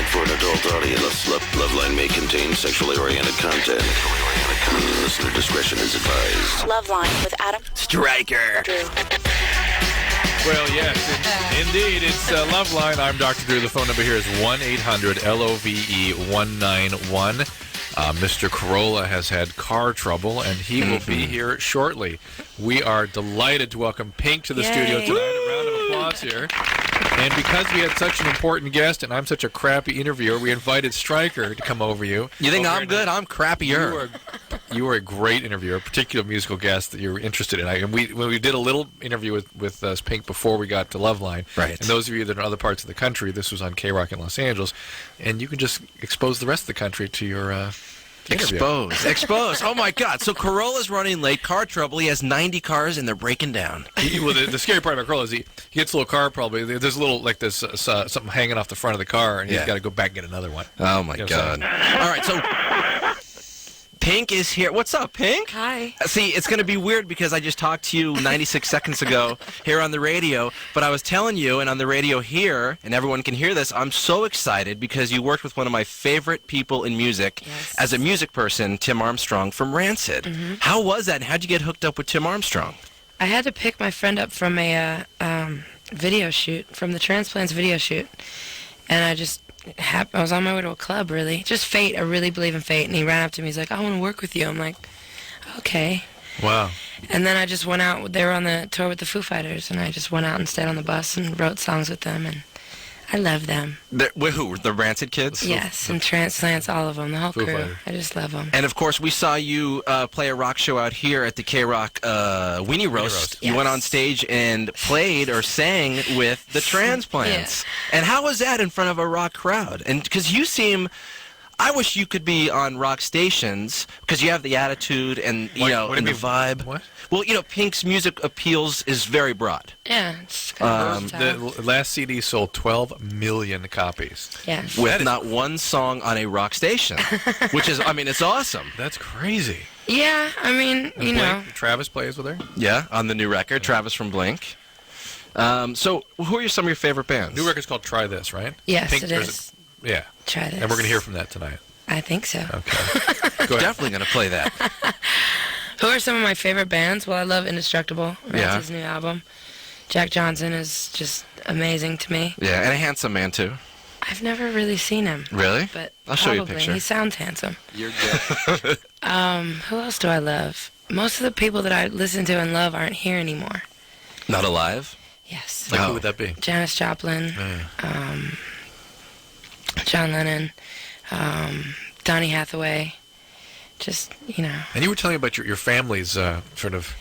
for an adult audience. Loveline may contain sexually oriented content. Listener discretion is advised. Loveline with Adam Stryker. Drew. Well, yes, indeed. It's Loveline. I'm Dr. Drew. The phone number here is 1-800-LOVE-191. Mr. Carolla has had car trouble, and he will be here shortly. We are delighted to welcome Pink to the studio tonight. A round of applause here. And because we had such an important guest, and I'm such a crappy interviewer, we invited Stryker to come over you. You think I'm good? I'm crappier. You were a great interviewer, a particular musical guest that you were interested in. And when we did a little interview with Pink before we got to Loveline. Right. And those of you that are in other parts of the country, this was on K-Rock in Los Angeles, and you can just expose the rest of the country to your interview. Expose. Oh, my God. So Carolla's running late. Car trouble. He has 90 cars, and they're breaking down. The scary part about Carolla is he gets a little car probably. There's a little, like this, something hanging off the front of the car, and he's got to go back and get another one. Oh, my God. All right, so Pink is here. What's up, Pink? Hi. See, it's going to be weird because I just talked to you 96 seconds ago here on the radio, but I was telling you, and on the radio here, and everyone can hear this, I'm so excited because you worked with one of my favorite people in music as a music person, Tim Armstrong from Rancid. Mm-hmm. How was that, and how'd you get hooked up with Tim Armstrong? I had to pick my friend up from a video shoot, from the Transplants video shoot, and I was on my way to a club, really. Just fate. I really believe in fate. And he ran up to me. He's like, I want to work with you. I'm like, okay. Wow. And then I just went out. They were on the tour with the Foo Fighters, and I just went out and stayed on the bus and wrote songs with them, and I love them. Who? The Rancid kids? Yes, and Transplants, all of them, the whole Foo crew. Fighters. I just love them. And, of course, we saw you play a rock show out here at the K-Rock Weenie Roast. You Yes. went on stage and played or sang with the Transplants. Yeah. And how was that in front of a rock crowd? And because you seem... I wish you could be on rock stations because you have the attitude and, and the vibe. What? Well, Pink's music appeals is very broad. Yeah, it's kind of The last CD sold 12 million copies. yeah. With not one song on a rock station, which is, it's awesome. That's crazy. Yeah, I mean, And Travis plays with her? Yeah, on the new record, Travis from Blink. So, who are some of your favorite bands? New record's called Try This, right? Yes, Pink, it is. Yeah. Try this. And we're going to hear from that tonight. I think so. Okay. Go ahead. Definitely going to play that. Who are some of my favorite bands? Well, I love Indestructible. Yeah. That's his new album. Jack Johnson is just amazing to me. Yeah, and a handsome man, too. I've never really seen him. Really? But I'll show you a probably. picture. He sounds handsome. You're good. Who else do I love? Most of the people that I listen to and love aren't here anymore. Not alive? Yes. Like, who would that be? Janis Joplin, John Lennon, Donny Hathaway. Just, And you were telling me about your family's sort of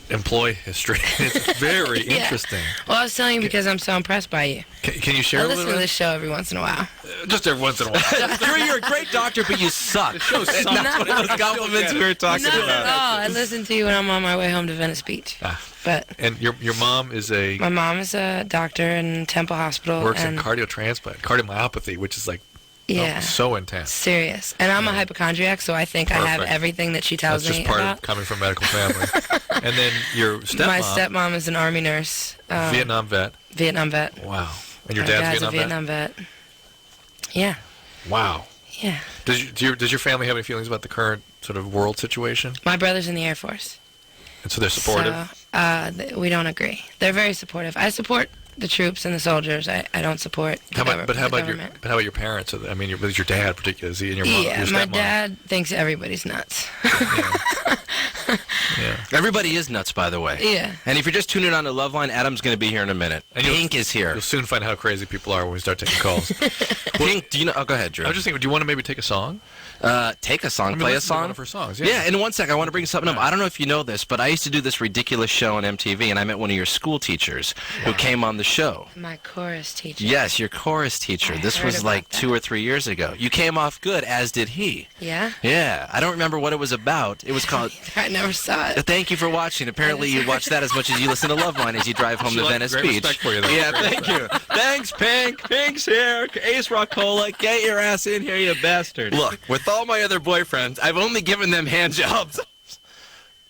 employee history. It's very interesting. Well, I was telling you because I'm so impressed by you. Can you share I a little listen to bit? this show every once in a while. Just every once in a while. Drew, you're a great doctor, but you suck. The show sucks. That's one of those compliments we were talking Not about. at all. I listen to you when I'm on my way home to Venice Beach. But And your mom is my mom is a doctor in Temple Hospital. works in and cardiotransplant, cardiomyopathy, which is like yeah, so intense. serious. And I'm a hypochondriac, so I think I have Perfect. everything that she tells That's me just part about. of coming from a medical family. And then your stepmom, My stepmom is an Army nurse. Vietnam vet. Vietnam vet. Wow. And your My dad's a Vietnam Vietnam vet. Yeah. Wow. Yeah. Does your family have any feelings about the current sort of world situation? My brother's in the Air Force. And so they're supportive? So, we don't agree. They're very supportive. I support the troops and the soldiers. I don't support the How about government. how about your parents? I mean, your dad particularly, is he, and your mom? Yeah, your my stepmom? dad thinks everybody's nuts. Yeah. Everybody is nuts, by the way. Yeah. And if you're just tuning on to Loveline, Adam's going to be here in a minute. And Pink is here. You'll soon find out how crazy people are when we start taking calls. Pink, do you know? Oh, go ahead, Drew. I was just thinking, do you want to maybe take a song? Take a song, I mean, play a listen to one song. of her songs. Yeah, in 1 sec, I want to bring something up. I don't know if you know this, but I used to do this ridiculous show on MTV, and I met one of your school teachers who came on the show. My chorus teacher. Yes, your chorus teacher. I This heard was about like that. 2 or 3 years ago. You came off good, as did he. Yeah? Yeah, I don't remember what it was about. It was called... I never saw it. Thank you for watching. Apparently, you watch that as much as you listen to Loveline as you drive home She to liked Venice great Beach. respect for you, though. Yeah, thank you. Thanks, Pink. Pink's here. Ace Rockola, get your ass in here, you bastard. Look, with all my other boyfriends, I've only given them hand jobs.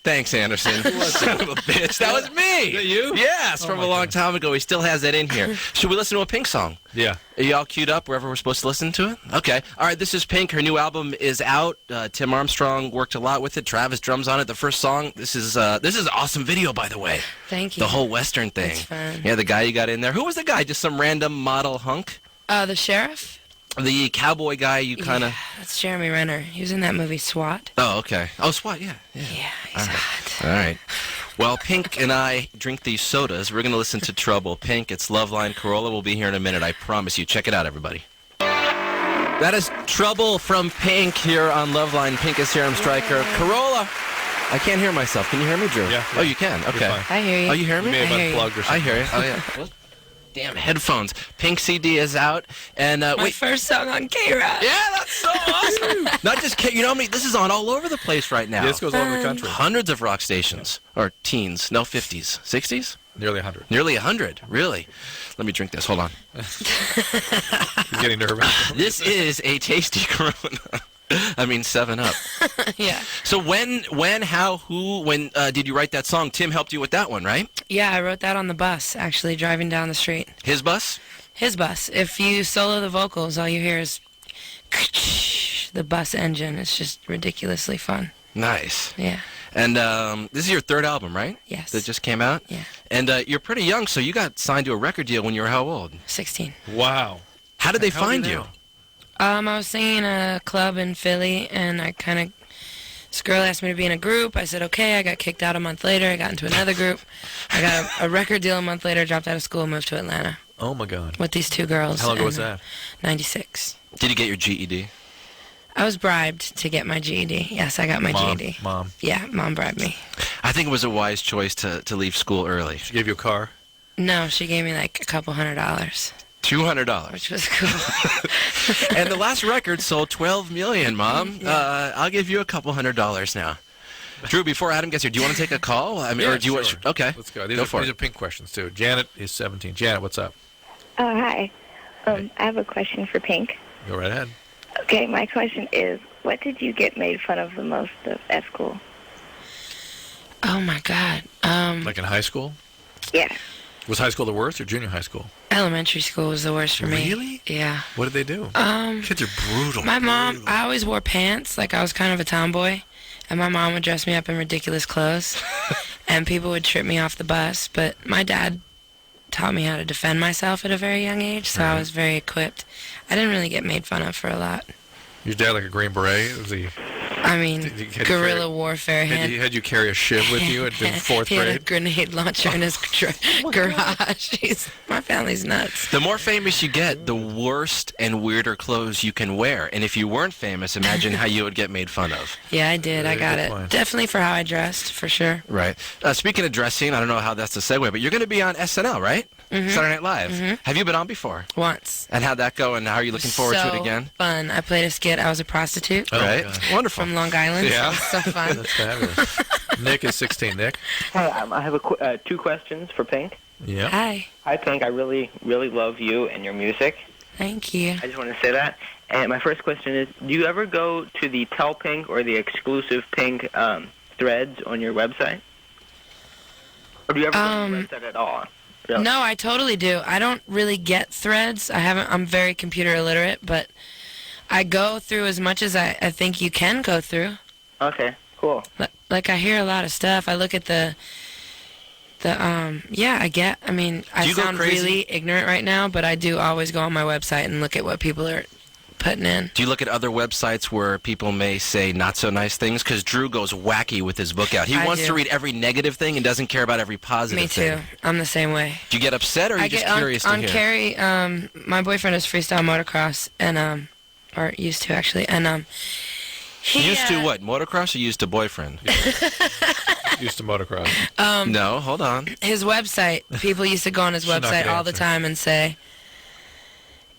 Thanks, Anderson. Son of a bitch. That was me. Is that you? Yes, Oh from my a long God. time ago. He still has that in here. Should we listen to a Pink song? Yeah. Are you all queued up wherever we're supposed to listen to it? Okay. All right, this is Pink. Her new album is out. Tim Armstrong worked a lot with it. Travis drums on it. The first song. This is an awesome video, by the way. Thank you. The whole Western thing. That's fun. Yeah, the guy you got in there. Who was the guy? Just some random model hunk? The sheriff? The cowboy guy you kind of... Yeah, that's Jeremy Renner. He was in that movie SWAT. Oh, okay. Oh, SWAT, yeah. Yeah, he's hot. All right. Well, Pink and I drink these sodas. We're going to listen to Trouble. Pink, it's Loveline. Carolla will be here in a minute. I promise you. Check it out, everybody. That is Trouble from Pink here on Loveline. Pink is here. I'm Stryker. Carolla. I can't hear myself. Can you hear me, Drew? Yeah. Oh, you can. Okay. fine. I hear you. Oh, you hear me? You may have I hear you. unplugged or something. I hear you. Oh, yeah. What? Damn headphones. Pink CD is out. And My wait. first song on K-Rock. Yeah, that's so awesome. Not just you know me. This is on all over the place right now. Yeah, this goes all over the country. Hundreds of rock stations or teens. No, 50s, 60s. Nearly 100. Nearly 100. Really. Let me drink this. Hold on. You're getting nervous. This is a tasty Corona. I mean, 7-Up. Yeah. So when, how, who, when did you write that song? Tim helped you with that one, right? Yeah, I wrote that on the bus, actually, driving down the street. His bus? His bus. If you solo the vocals, all you hear is the bus engine. It's just ridiculously fun. Nice. Yeah. And this is your third album, right? Yes. That just came out? Yeah. And you're pretty young, so you got signed to a record deal when you were how old? 16. Wow. How did they How old are find you you? now? I was singing in a club in Philly, and this girl asked me to be in a group. I said, okay. I got kicked out a month later. I got into another group. I got a record deal a month later, dropped out of school, moved to Atlanta Oh, my God. with these two girls. How long ago was and, that? 96. Did you get your GED? I was bribed to get my GED. Yes, I got my GED. Mom. Yeah, Mom bribed me. I think it was a wise choice to leave school early. She gave you a car? No, she gave me like a couple $100, $200. which was cool. And the last record sold 12 million, Mom. Yeah. I'll give you a couple $100 now. Drew, before Adam gets here, do you want to take a call? I mean, Yeah, or do you sure. want? Okay, Let's go. Go for These it. are Pink questions, too. Janet is 17. Janet, what's up? Oh, hi. Hey. I have a question for Pink. Go right ahead. Okay, my question is, what did you get made fun of the most at school? Oh my God. Like in high school? Yeah. Was high school the worst or junior high school? Elementary school was the worst for me. Really? Yeah. What did they do? Kids are brutal. My mom, I always wore pants, like I was kind of a tomboy, and my mom would dress me up in ridiculous clothes, and people would trip me off the bus, but my dad taught me how to defend myself at a very young age, so I was very equipped. I didn't really get made fun of for a lot. Your dad like a Green Beret? Was he? I mean, Did you guerrilla warfare. Had you carry a shiv with you in fourth he had a grade? grenade launcher in his garage. My family's nuts. The more famous you get, the worst and weirder clothes you can wear. And if you weren't famous, imagine how you would get made fun of. Yeah, I did. I Really got good it. point. Definitely for how I dressed, for sure. Right. Speaking of dressing, I don't know how that's a segue, but you're going to be on SNL, right? Saturday Night Live. Have you been on before? Once. And how'd that go? And how are you looking forward to it So again? Fun. I played a skit. I was a prostitute Oh, Right. God. Wonderful. from Long Island. Yeah. So it was so fun. That's fabulous. Nick is 16. Nick? Hi, I have two questions for Pink. Yeah. Hi. Hi, Pink. I really, really love you and your music. Thank you. I just want to say that. And my first question is, do you ever go to the Tell Pink or the exclusive Pink threads on your website? Or do you ever go to your website at all? Really? No, I totally do. I don't really get threads. I'm very computer illiterate, but I go through as much as I think you can go through. Okay, cool. Like, I hear a lot of stuff. I look at I Do you go sound crazy? really ignorant right now, but I do always go on my website and look at what people are putting in. Do you look at other websites where people may say not so nice things? Because Drew goes wacky with his book out. He I wants do. to read every negative thing and doesn't care about every positive Me too. thing. I'm the same way. Do you get upset or are you I just get curious on to hear? Carrie. My boyfriend is freestyle motocross, and or used to actually, and he Used to what? Motocross or used to boyfriend? Used to motocross. No, hold on. His website. People used to go on his She's not website gonna all the answer. time and say,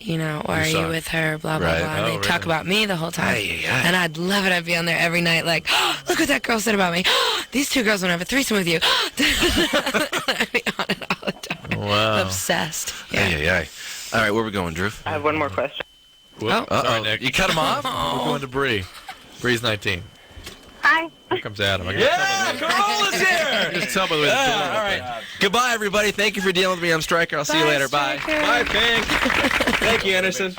why are you suck. with her? Blah blah Right. blah. And Oh, they talk really? about me the whole time, Ay, ay, ay. and I'd love it. I'd be on there every night, like, look what that girl said about me. These two girls want to have a threesome with you. I'd be on it all the time. Wow. Obsessed. Ay, Yeah. ay, ay. All right, where we going, Drew? I have one more question. Whoop. Oh. Sorry, Uh-oh. Nick. You cut him off? We're going to Bree. Bree's 19. Hi. Here comes Adam. Yeah, Carolla's here! Just tell me the way to do it. All right. Goodbye, everybody. Thank you for dealing with me. I'm Stryker. I'll see you later. Bye. Stryker. Bye, Pink. Thank you, Anderson.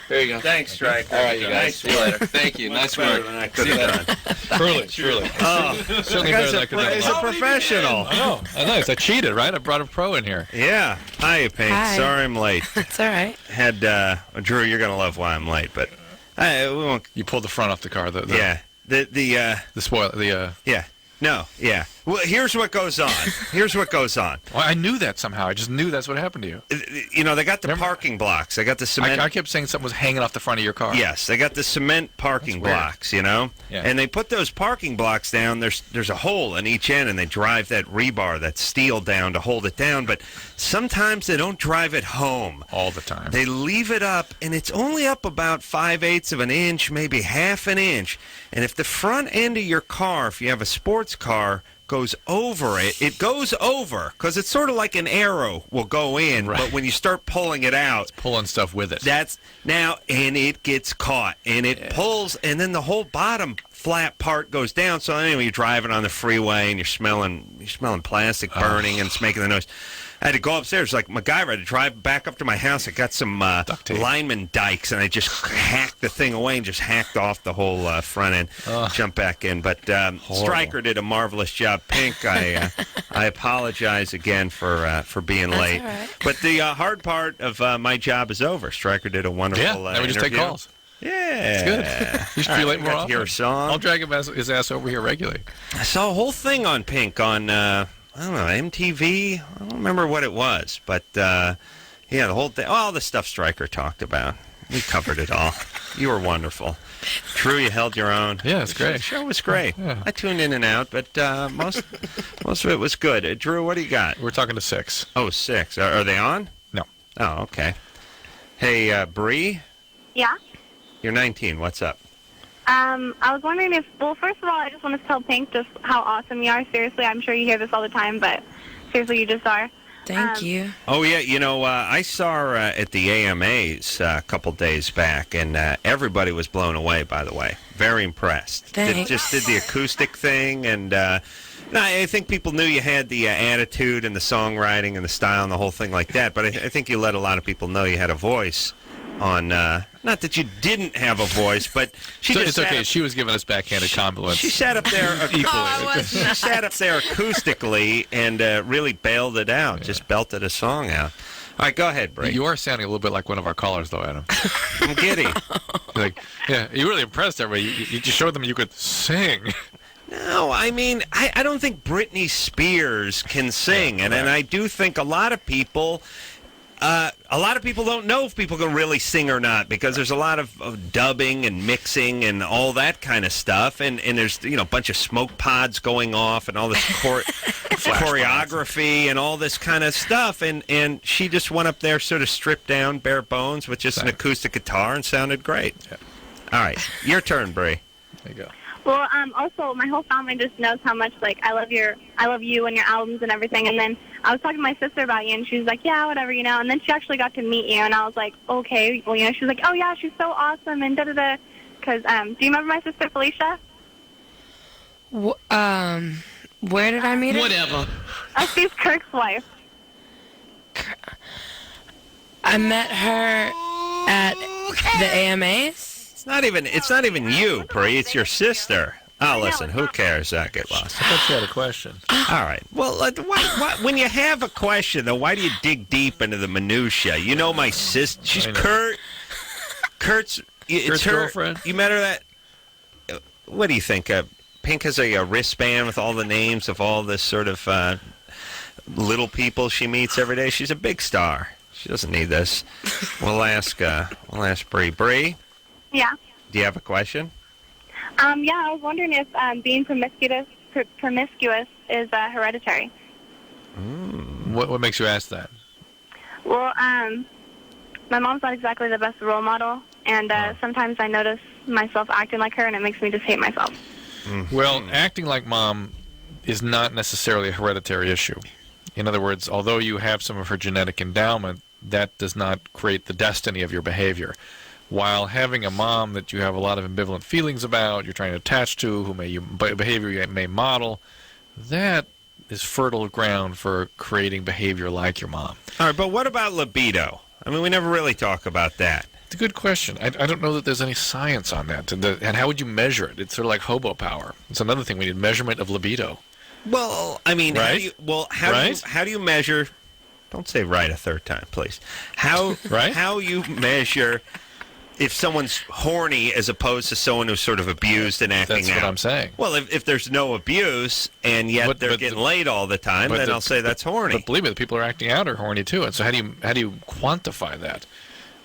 There you go. Thanks, Stryker. All right, you guys. See you later. Thank you. Nice work. See you later. Truly. Certainly Guy's better than I could He's do. a professional. Oh, nice. I cheated, right? I brought a pro in here. Yeah. Hi, Pink. Hi. Sorry I'm late. It's all right. Had Drew, you're gonna love why I'm late, but we won't. You pulled the front off the car. Yeah. The spoiler. Yeah. No. Yeah. Well, here's what goes on. Well, I knew that somehow. I just knew that's what happened to you. You know, they got the parking blocks. They got the cement. I kept saying something was hanging off the front of your car. Yes, they got the cement parking That's weird. blocks, you know? Yeah. And they put those parking blocks down. There's a hole in each end, and they drive that rebar, that steel down to hold it down. But sometimes they don't drive it home. All the time. They leave it up, and it's only up about 5/8 of an inch, maybe half an inch. And if the front end of your car, if you have a sports car, goes over it, it goes over, because it's sort of like an arrow will go in, Right. but when you start pulling it out, Pulling stuff with it. and it gets caught, and it pulls, and then the whole bottom flat part goes down. So anyway, you're driving on the freeway, and you're smelling plastic burning, and it's making the noise. I had to go upstairs, like MacGyver. I had to drive back up to my house. I got some tape. lineman dikes, and I just hacked the thing away and just hacked off the whole front end. Jumped back in. But Stryker did a marvelous job. Pink, I apologize again for being late. all right. But the hard part of my job is over. Stryker did a wonderful now we just take interview. calls. Yeah. It's good. You should All be right, late we more got to often. hear a song. I'll drag his ass over here regularly. I saw a whole thing on Pink on, I don't know, MTV? I don't remember what it was. But, yeah, the whole thing, all the stuff Stryker talked about. We covered it all. You were wonderful. True, you held your own. Yeah, it's great. The show was great. Yeah. I tuned in and out, but most of it was good. Drew, what do you got? We're talking to 6. Oh, 6. Are they on? No. Oh, okay. Hey, Bree, Yeah. you're 19. What's up? I was wondering if, well, first of all, I just wanted to tell Pink just how awesome you are. Seriously, I'm sure you hear this all the time, but seriously, you just are. Thank you. Oh, yeah, you know, I saw her at the AMAs a couple days back, and everybody was blown away, by the way. Very impressed. Thanks. Just did the acoustic thing, and I think people knew you had the attitude and the songwriting and the style and the whole thing like that, but I think you let a lot of people know you had a voice on, not that you didn't have a voice, but she So just it's okay. sat up- She was giving us backhanded compliments. She sat up there equally. she sat up there acoustically and really bailed it out, just belted a song out. All right, go ahead, Bree. You are sounding a little bit like one of our callers, though, Adam. I'm giddy. Like, yeah, you really impressed everybody. You just showed them you could sing. No, I mean, I don't think Britney Spears can sing, and I do think a lot of people don't know if people can really sing or not, because there's a lot of dubbing and mixing and all that kind of stuff, and there's a bunch of smoke pods going off and all this choreography and all this kind of stuff, and she just went up there sort of stripped down, bare bones, with just an acoustic guitar and sounded great. Yeah. All right, your turn, Bree. There you go. Well, also, my whole family just knows how much, I love you and your albums and everything. And then I was talking to my sister about you, and she was like, yeah, whatever, And then she actually got to meet you, and I was like, okay. Well, she was like, oh, yeah, she's so awesome, and da-da-da. Because, do you remember my sister, Felicia? Where did I meet her? Whatever. She's Kirk's wife. I met her at the AMAs. It's not even you, Bree. It's your sister. Oh, listen, who cares? Get lost. I thought you had a question. All right. Well, when you have a question, though, why do you dig deep into the minutia? You know my sister. She's I know. Kurt's Kurt's her girlfriend? You met her that... What do you think? Pink has a wristband with all the names of all this sort of little people she meets every day. She's a big star. She doesn't need this. We'll ask Bree. Bree? Yeah. Do you have a question? Yeah, I was wondering if being promiscuous is hereditary. What makes you ask that? Well, my mom's not exactly the best role model, and sometimes I notice myself acting like her, and it makes me just hate myself. Well, acting like mom is not necessarily a hereditary issue. In other words, although you have some of her genetic endowment, that does not create the destiny of your behavior. while having a mom that you have a lot of ambivalent feelings about, you're trying to attach to, behavior you may model, that is fertile ground for creating behavior like your mom. All right, but what about libido? I mean, we never really talk about that. It's a good question. I don't know that there's any science on that. And how would you measure it? It's sort of like hobo power. It's another thing. We need measurement of libido. Well, I mean, right? How do you measure? Don't say right a third time, please. How you measure if someone's horny as opposed to someone who's sort of abused and acting out? That's what I'm saying. Well, if there's no abuse and yet they're getting laid all the time, then I'll say that's horny. But believe me, the people who are acting out are horny too. And so how do you quantify that?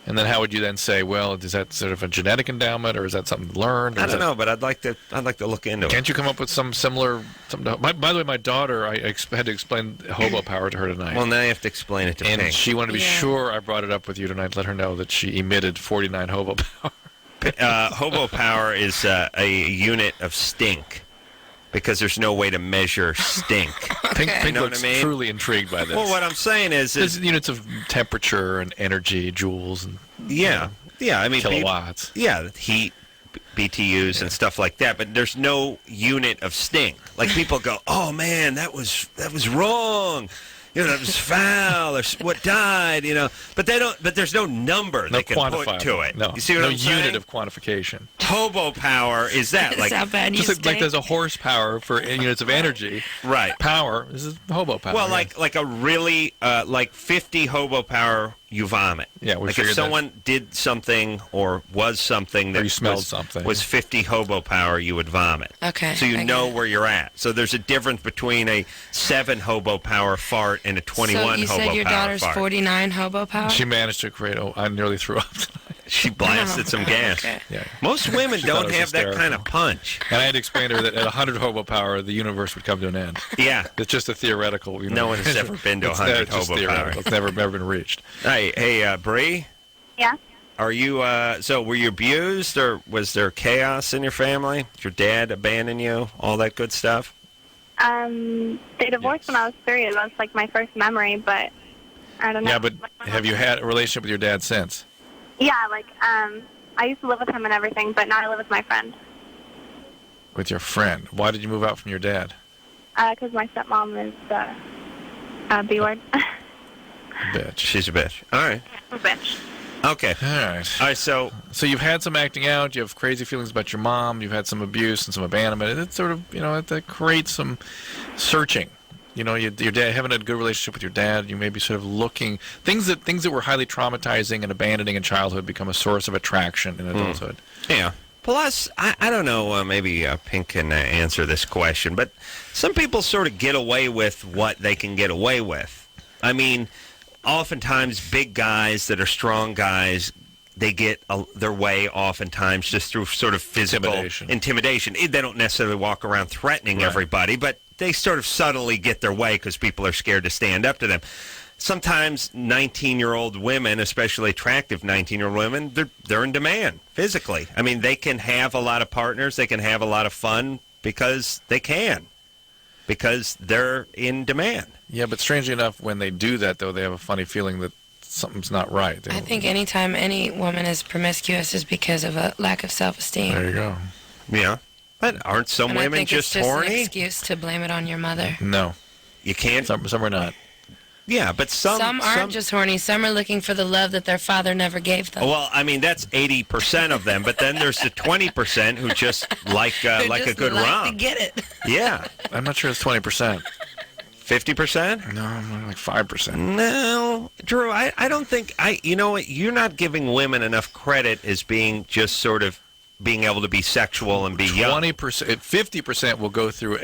And then how would you then say, well, is that sort of a genetic endowment, or is that something learned? I don't know, but I'd like to look into it. Can't you come up with some similar? By the way, my daughter, I had to explain hobo power to her tonight. Well, now you have to explain it to and Pink. She wanted to be sure I brought it up with you tonight. Let her know that she emitted 49 hobo power. Hobo power is a unit of stink, because there's no way to measure stink. Pink you know looks what I mean? truly intrigued by this. Well, what I'm saying is there's units of temperature and energy, joules, and yeah, I mean kilowatts. Heat, BTUs, and stuff like that. But there's no unit of stink. Like people go, "Oh man, that was wrong." That was foul, or what died, But they don't. But there's no number they can put to it. No, you see what I'm saying? No unit of quantification. Hobo power is that That's how bad you just like there's a horsepower for units of energy. Right. Power. This is hobo power. Well, like a really 50 hobo power, you vomit. Yeah, we like if someone did something or was something that you smelled something was 50 hobo power, you would vomit. Okay. So you know where you're at. So there's a difference between a 7 hobo power fart and a 21 hobo power fart. So you said your daughter's 49 hobo power? She managed to create. I nearly threw up tonight. She blasted some gas. Okay. Yeah. Most women don't have that kind of punch. And I had to explain to her that at 100 hobo power, the universe would come to an end. Yeah. It's just a theoretical. No one has ever been to 100 hobo power. It's never been reached. Hey, Bree? Yeah? Are you, were you abused, or was there chaos in your family? Did your dad abandon you? All that good stuff? They divorced when I was 3. That was like my first memory, but I don't know. Yeah, but have you had a relationship with your dad since? Yeah, I used to live with him and everything, but now I live with my friend. With your friend? Why did you move out from your dad? Because my stepmom is B-word. Bitch. She's a bitch. All right. A bitch. Okay. All right. So you've had some acting out. You have crazy feelings about your mom. You've had some abuse and some abandonment. It's sort of, that creates some searching. Your dad, having a good relationship with your dad, you may be sort of looking things that were highly traumatizing and abandoning in childhood become a source of attraction in adulthood. Yeah. Plus, I don't know, maybe Pink can answer this question, but some people sort of get away with what they can get away with. I mean, oftentimes big guys that are strong guys, they get their way oftentimes just through sort of physical intimidation. They don't necessarily walk around threatening everybody, but they sort of subtly get their way because people are scared to stand up to them. Sometimes 19-year-old women, especially attractive 19-year-old women, they're in demand physically. I mean, they can have a lot of partners. They can have a lot of fun because they can, because they're in demand. Yeah, but strangely enough, when they do that, though, they have a funny feeling that something's not right. I think anytime any woman is promiscuous is because of a lack of self-esteem. There you go. Yeah. But aren't some women just horny? I think it's just an excuse to blame it on your mother. No. You can't? Some are not. Yeah, but some aren't just horny. Some are looking for the love that their father never gave them. Well, I mean, that's 80% of them, but then there's the 20% who just like a good romp. To get it. Yeah. I'm not sure it's 20%. 50%? No, like 5%. No. Drew, I don't think... you know what? You're not giving women enough credit as being just sort of being able to be sexual and be young. 20%, 50% will go through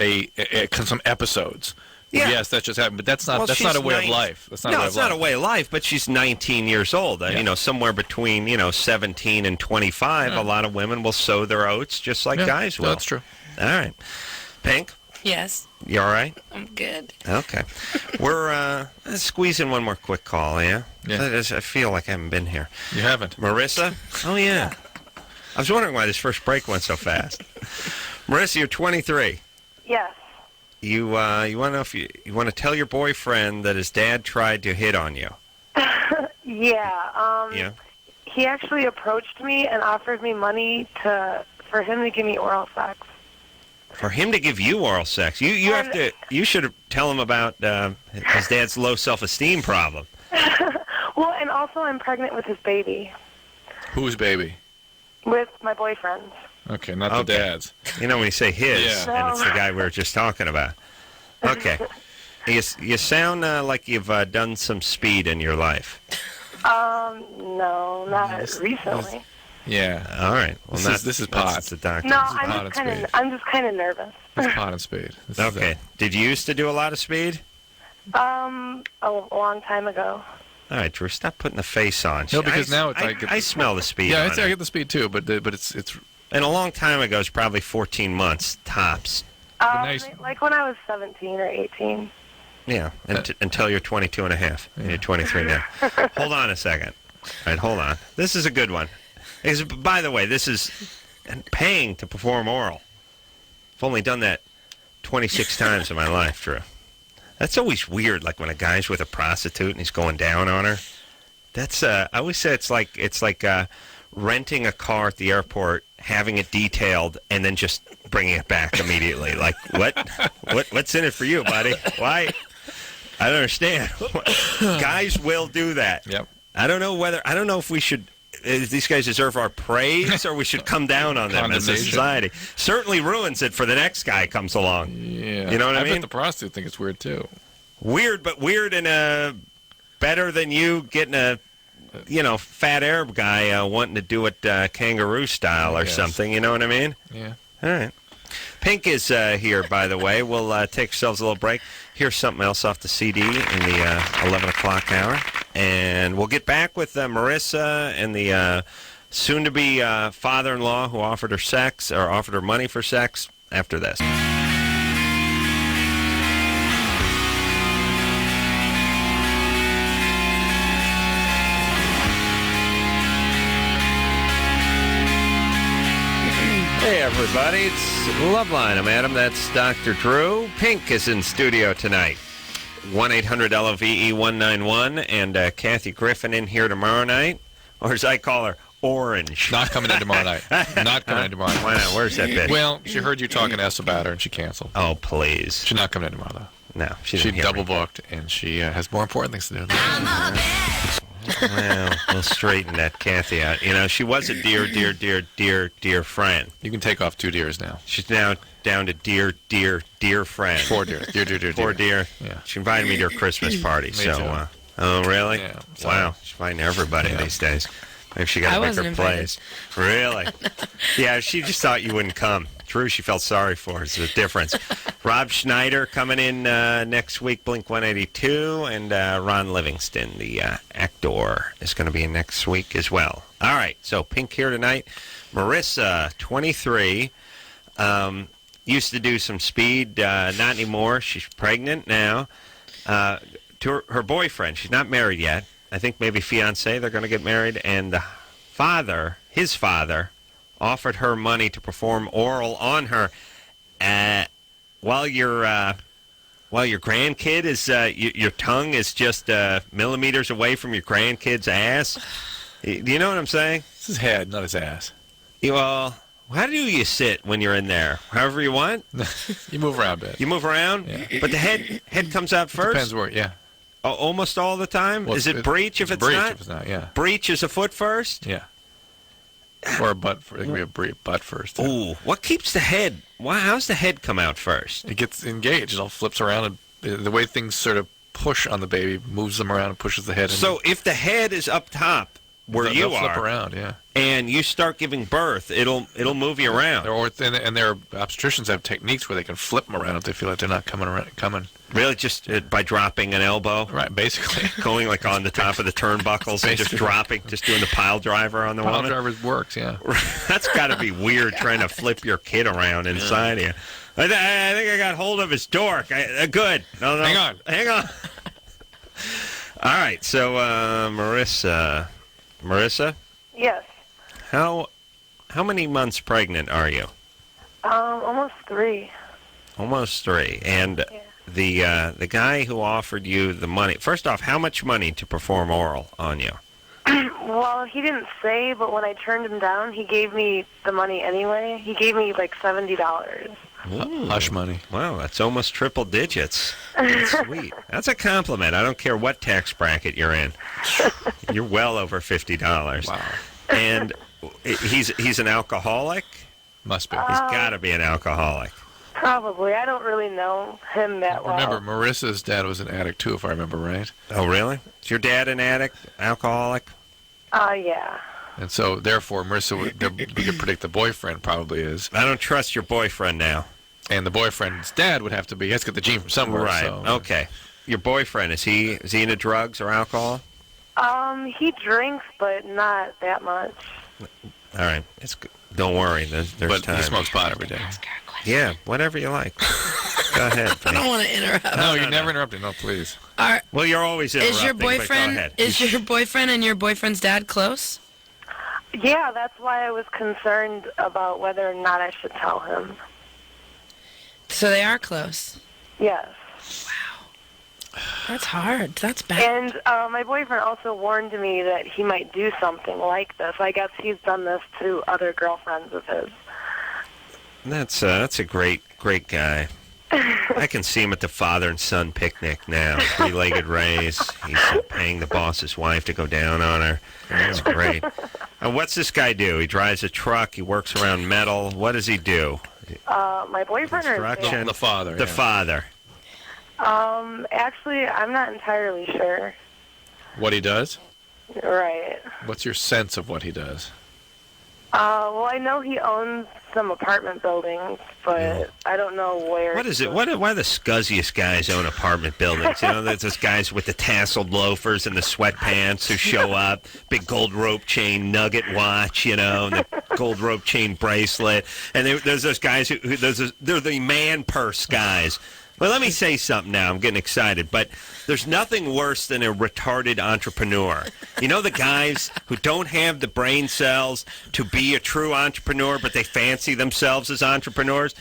some episodes. Yeah. Yes, that's just happened, but that's not a way of life. That's not it's not a way of life, but she's 19 years old. Yeah. Somewhere between, 17 and 25, a lot of women will sow their oats just like guys will. That's true. All right. Pink? Yes. You all right? I'm good. Okay. We're let's squeeze in one more quick call, yeah? I feel like I haven't been here. You haven't. Marissa? Oh, yeah. I was wondering why this first break went so fast. Marissa, you're 23. Yes. You want to know if you want to tell your boyfriend that his dad tried to hit on you? Yeah. Yeah. he actually approached me and offered me money for him to give me oral sex. For him to give you oral sex, you should tell him about his dad's low self-esteem problem. Well, and also I'm pregnant with his baby. Whose baby? With my boyfriend's. Okay, not the dad's. You know when you say his, and it's the guy we were just talking about. Okay. You sound like you've done some speed in your life. No, not recently. Yeah. All right. Well, this is pot. The doctor. No, I'm just kind of nervous. It's pot and speed. Okay. Did you used to do a lot of speed? A long time ago. All right, Drew, stop putting the face on. No, because now it's I smell the speed. Yeah, on I get the speed too, but it's. And a long time ago, it's probably 14 months tops. Like when I was 17 or 18. Yeah, until you're 22 and a half. And you're 23 now. Hold on a second. All right, hold on. This is a good one. Because, by the way, this is paying to perform oral. I've only done that 26 times in my life, Drew. That's always weird, like when a guy's with a prostitute and he's going down on her. That's I always say it's like renting a car at the airport, having it detailed, and then just bringing it back immediately. Like, what's in it for you, buddy? Why? I don't understand. Guys will do that. Yep. I don't know if we should. These guys deserve our praise, or we should come down on them as a society. Certainly ruins it for the next guy comes along. Yeah. You know what I mean? I bet the prostitute think it's weird too. Weird, but weird in a better than you getting a fat Arab guy wanting to do it kangaroo style or something. You know what I mean? Yeah. All right. Pink is here, by the way. We'll take ourselves a little break. Here's something else off the CD in the 11 o'clock hour. And we'll get back with Marissa and the soon-to-be father-in-law who offered her money for sex after this. Hey, everybody. It's Loveline. I'm Adam. That's Dr. Drew. Pink is in studio tonight. 1-800-LOVE-191. And Kathy Griffin in here tomorrow night. Or as I call her, Orange. Not coming in tomorrow night. Not coming in tomorrow night. Why not? Where's that bitch? Well, she heard you talking S about her, and she canceled. Oh, please. She's not coming in tomorrow, though. No, she double booked, and she has more important things to do. Well, we'll straighten that Kathy out. You know, she was a dear friend. You can take off 2 deers now. She's now down to dear friend. 4 deer. Dear. 4 deer. Yeah. She invited me to her Christmas party. Me so, too. Oh, really? Yeah. Wow. She's inviting everybody these days. Maybe she got to make her plays. Really? Yeah, she just thought you wouldn't come. True, she felt sorry for her. It's a difference. Rob Schneider coming in next week, Blink 182, and Ron Livingston, the actor, is going to be in next week as well. All right, so Pink here tonight. Marissa, 23, used to do some speed, not anymore. She's pregnant now. To her boyfriend, she's not married yet. I think maybe fiancé, they're going to get married, and the his father, offered her money to perform oral on her while your grandkid is your tongue is just millimeters away from your grandkid's ass. Do you know what I'm saying? It's his head, not his ass. Well, how do you sit when you're in there? However you want. You move around a bit. You move around, but the head comes out first. Depends where. Yeah. Almost all the time. Well, is it breech if it's breech not? if it's not, yeah. Breech is a foot first. Yeah. Or a butt. It could be a butt first. Yeah. Ooh, what keeps the head? How's the head come out first? It gets engaged. It all flips around, and the way things sort of push on the baby moves them around and pushes the head. So if the head is up top where you flip are, around, yeah, and you start giving birth, it'll move you around. And their obstetricians have techniques where they can flip them around if they feel like they're not coming. Really, just by dropping an elbow, right? Basically, going like on the top of the turnbuckles and just dropping, just doing the pile driver on the woman. Pile driver works, yeah. That's got to be weird trying to flip your kid around inside of you. I think I got hold of his dork. Good. No. Hang on. All right. So, Marissa. Yes. How many months pregnant are you? Almost 3. Almost 3. And the guy who offered you the money. First off, how much money to perform oral on you? Well, he didn't say, but when I turned him down, he gave me the money anyway. He gave me like $70. Hush money. Wow, that's almost triple digits. That's sweet. That's a compliment. I don't care what tax bracket you're in. You're well over $50. Wow. And he's an alcoholic? Must be. He's got to be an alcoholic. Probably. I don't really know him that well. Remember, Marissa's dad was an addict, too, if I remember right. Oh, really? Is your dad an addict, alcoholic? Yeah. And so, therefore, Marissa, we could predict the boyfriend probably is. I don't trust your boyfriend now. And the boyfriend's dad would have to be. He has to get the gene from somewhere. Right. So. Okay. Your boyfriend, is he into drugs or alcohol? He drinks, but not that much. All right. It's good. Don't worry. There's But time. he smokes pot every day. Yeah, whatever you like. Go ahead. I don't want to interrupt. No, you never interrupted. No, please. Well, you're always interrupting. Is your but go boyfriend ahead. and your boyfriend's dad close? Yeah, that's why I was concerned about whether or not I should tell him. So they are close. Yes. That's hard. That's bad. And my boyfriend also warned me that he might do something like this. I guess he's done this to other girlfriends of his. That's a great guy. I can see him at the father and son picnic now. Three-legged race. He's paying the boss's wife to go down on her. That's great. What's this guy do? He drives a truck. He works around metal. What does he do? My boyfriend or his Construction? dad? The father. The father. Actually, I'm not entirely sure. What he does? Right. What's your sense of what he does? Well, I know he owns some apartment buildings, but I don't know where. What is it? Why the scuzziest guys own apartment buildings? You know, there's those guys with the tasseled loafers and the sweatpants who show up, big gold rope chain nugget watch, you know, and the gold rope chain bracelet. And there's those guys they're the man purse guys. Well, let me say something now. I'm getting excited, but there's nothing worse than a retarded entrepreneur. You know the guys who don't have the brain cells to be a true entrepreneur, but they fancy themselves as entrepreneurs?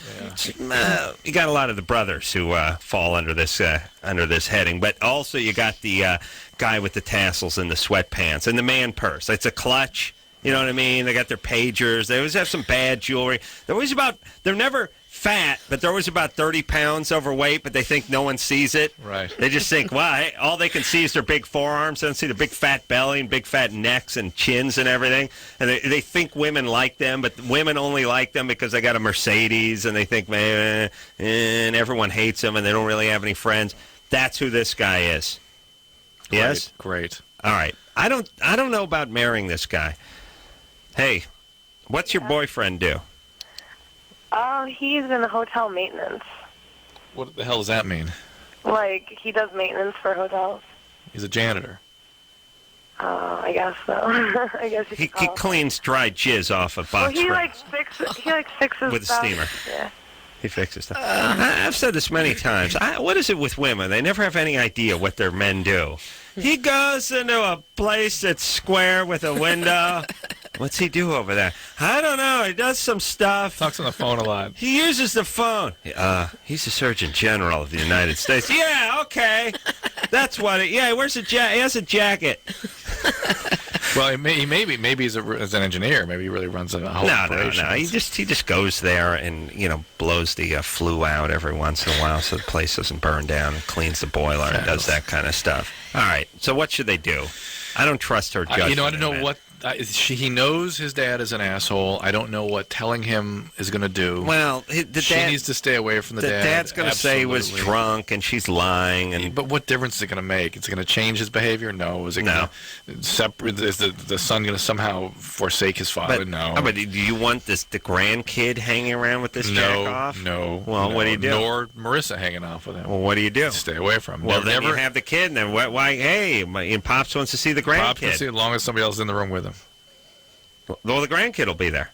Yeah. You got a lot of the brothers who fall under this heading, but also you got the guy with the tassels and the sweatpants and the man purse. It's a clutch. You know what I mean? They got their pagers. They always have some bad jewelry. They're never fat, but they're always about 30 pounds overweight, but they think no one sees it. Right. They just think, wow, hey, all they can see is their big forearms. They don't see the big fat belly and big fat necks and chins and everything. And they think women like them, but women only like them because they got a Mercedes, and they think, man, and everyone hates them, and they don't really have any friends. That's who this guy is. Yes? Great. All right. I don't know about marrying this guy. Hey, what's your boyfriend do? He's in hotel maintenance. What the hell does that mean? Like, he does maintenance for hotels. He's a janitor. I guess so. I guess He cleans dry jizz off of box Well, he springs fixes with a stuff. steamer. Yeah. He fixes stuff. I've said this many times. What is it with women? They never have any idea what their men do. He goes into a place that's square with a window. What's he do over there? I don't know. He does some stuff. Talks on the phone a lot. He uses the phone. He's the Surgeon General of the United States. Yeah, okay. That's what it... Yeah, he wears he has a jacket. Well, maybe he's as an engineer. Maybe he really runs a whole operation. No. He just goes there and, blows the flue out every once in a while so the place doesn't burn down, and cleans the boiler and does that kind of stuff. All right. So what should they do? I don't trust her judgment. I don't know what... he knows his dad is an asshole. I don't know what telling him is going to do. Well, she needs to stay away from the dad. The dad's going to say he was drunk and she's lying. But what difference is it going to make? It's going to change his behavior? No. Is it going to separate? Is the son going to somehow forsake his father? No. But do you want the grandkid hanging around with this jack off? No. Well, what do you do? Nor Marissa hanging off with him. Well, what do you do? Stay away from him. Well, then you have the kid, and then why? Hey, Pops wants to see the grandkid. Pops can see as long as somebody else is in the room with him. Well, the grandkid will be there.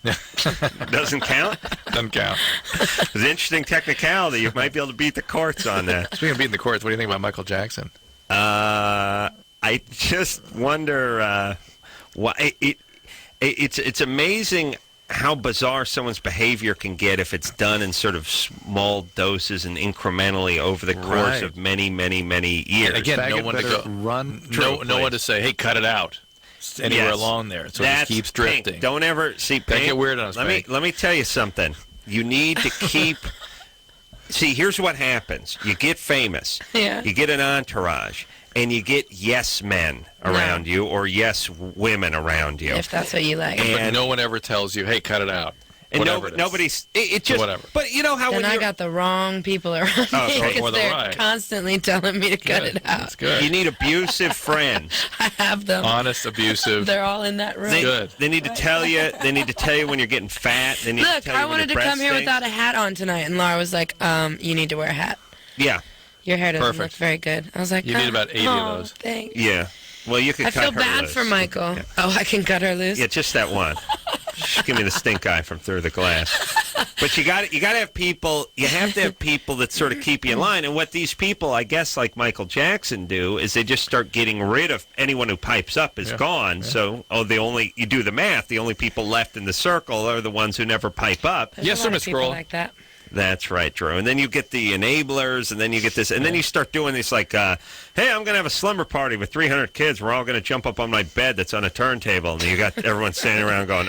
Doesn't count? Doesn't count. It's an interesting technicality. You might be able to beat the courts on that. Speaking of beating the courts, what do you think about Michael Jackson? I just wonder why it's amazing how bizarre someone's behavior can get if it's done in sort of small doses and incrementally over the course of many, many, many years. And again, no one to go run. No one to say, "Hey, cut it out." anywhere Yes. along there, so it That's just keeps Pink. drifting. Don't ever see Don't Pink. get weird on us, Pink. Let me tell you something. You need to keep. See, here's what happens. You get famous. Yeah. You get an entourage, and you get yes men around you or yes women around you. If that's what you like. But no one ever tells you, hey, cut it out. And Whatever it is. nobody's. It just. Whatever. But you know how Then when I you're, got the wrong people around me Okay. because Or the they're right. constantly telling me to cut Good. it out. That's good. you need abusive friends. I have them. Honest, abusive. They're all in that room. Good. They need to tell you. They need to tell you when you're getting fat. They need to Look, tell you I when wanted your to come breast here stinks. without a hat on tonight, and Laura was like, "You need to wear a hat. Yeah, Your hair doesn't look Perfect. very good." I was like, You need about 80 of "Oh, those." Thanks. yeah. Well, you could I cut feel her bad loose. for Michael. Yeah. Oh, I can cut her loose. Yeah, just that one. Just give me the stink eye from through the glass. But you got to have people. You have to have people that sort of keep you in line. And what these people, I guess, like Michael Jackson, do is they just start getting rid of anyone who pipes up is gone. So, you do the math. The only people left in the circle are the ones who never pipe up. There's Yes, a sir, lot of Miss people Grohl. like that. That's right, Drew. And then you get the enablers, and then you get this, and then you start doing this like, hey, I'm going to have a slumber party with 300 kids. We're all going to jump up on my bed that's on a turntable, and you got everyone standing around going,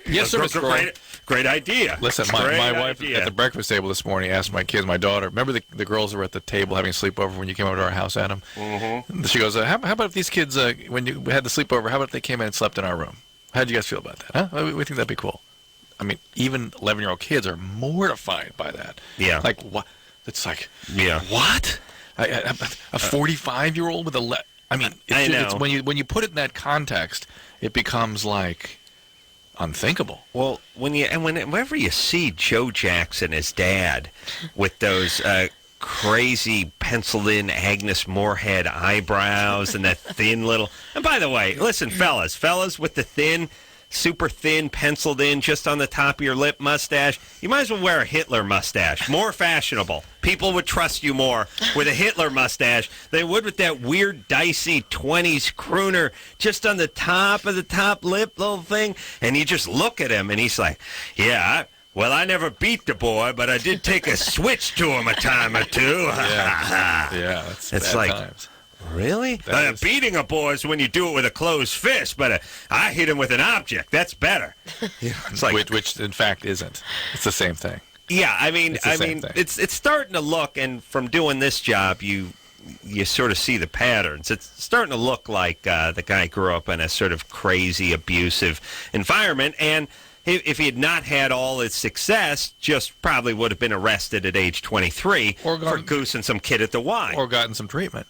Yes, sir, Mr. Grohl. great idea. Listen, Great my wife idea. at the breakfast table this morning asked my kids, my daughter, remember the girls that were at the table having a sleepover when you came over to our house, Adam? Mm-hmm. She goes, how about if these kids, when you had the sleepover, how about if they came in and slept in our room? How'd you guys feel about that? Huh? We think that'd be cool. I mean, even 11-year-old kids are mortified by that. Yeah. Like, what? It's like, Yeah. what? A 45-year-old with a... I mean, I know. It's when you put it in that context, it becomes like unthinkable. Well, whenever you see Joe Jackson, his dad, with those crazy penciled-in Agnes Moorehead eyebrows and that thin little... And by the way, listen, fellas with the thin... super thin, penciled in, just on the top of your lip mustache. You might as well wear a Hitler mustache. More fashionable. People would trust you more with a Hitler mustache than they would with that weird, dicey 20s crooner just on the top of the top lip little thing. And you just look at him, and he's like, well, I never beat the boy, but I did take a switch to him a time or two. Yeah, It's bad like... times. Really? That is- Beating a boy is when you do it with a closed fist, but I hit him with an object. That's better. It's like, which in fact isn't. It's the same thing. yeah. I mean, It's the same thing. it's starting to look, and from doing this job, you sort of see the patterns. It's starting to look like the guy grew up in a sort of crazy, abusive environment, and if he had not had all his success, just probably would have been arrested at age 23 Or for goosing some kid at the Y. Or gotten some treatment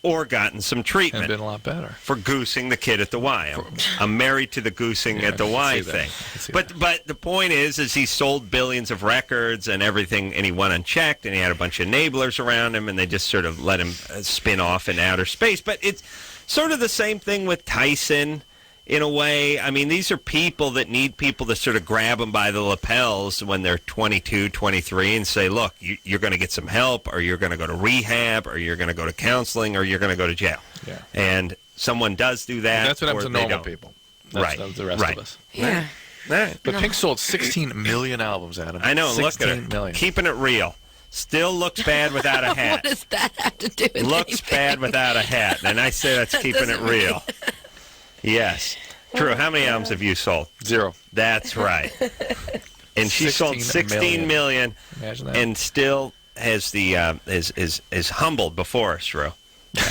Or gotten some and treatment. been a lot better. For goosing the kid at the Y. I'm married to the goosing Yeah, at the I Y can see that. thing. I can see But the point is he sold billions of records and everything, and he went unchecked, and he had a bunch of enablers around him, and they just sort of let him spin off in outer space. But it's sort of the same thing with Tyson. In a way, I mean, these are people that need people to sort of grab them by the lapels when they're 22, 23 and say, look, you're going to get some help, or you're going to go to rehab, or you're going to go to counseling, or you're going to go to jail. Yeah. And someone does do that. That's what happens or to they normal don't. people. That's the rest of us. Yeah. Right. But Pink sold 16 million albums, Adam. I know, look at 16 it. million. Keeping it real. Still looks bad without a hat. What does that have to do with Looks anything? bad without a hat. And I say that's keeping it doesn't real. Yes. Drew, how many albums have you sold? 0. That's right. And she sold 16 million Imagine that. and still has the is humbled before us, Drew.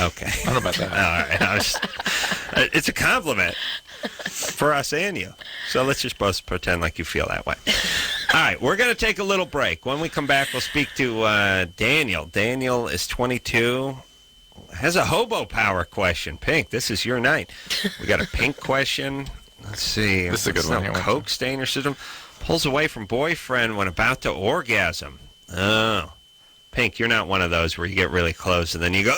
Okay. I don't know about that. All right. It's a compliment for us and you. So let's just both pretend like you feel that way. All right, we're going to take a little break. When we come back, we'll speak to Daniel. Daniel is 22. Has a hobo power question. Pink, this is your night. We got a Pink question. Let's see. This is a good one. Here, Coke stain or syndrome. Pulls away from boyfriend when about to orgasm. Oh. Pink, you're not one of those where you get really close and then you go,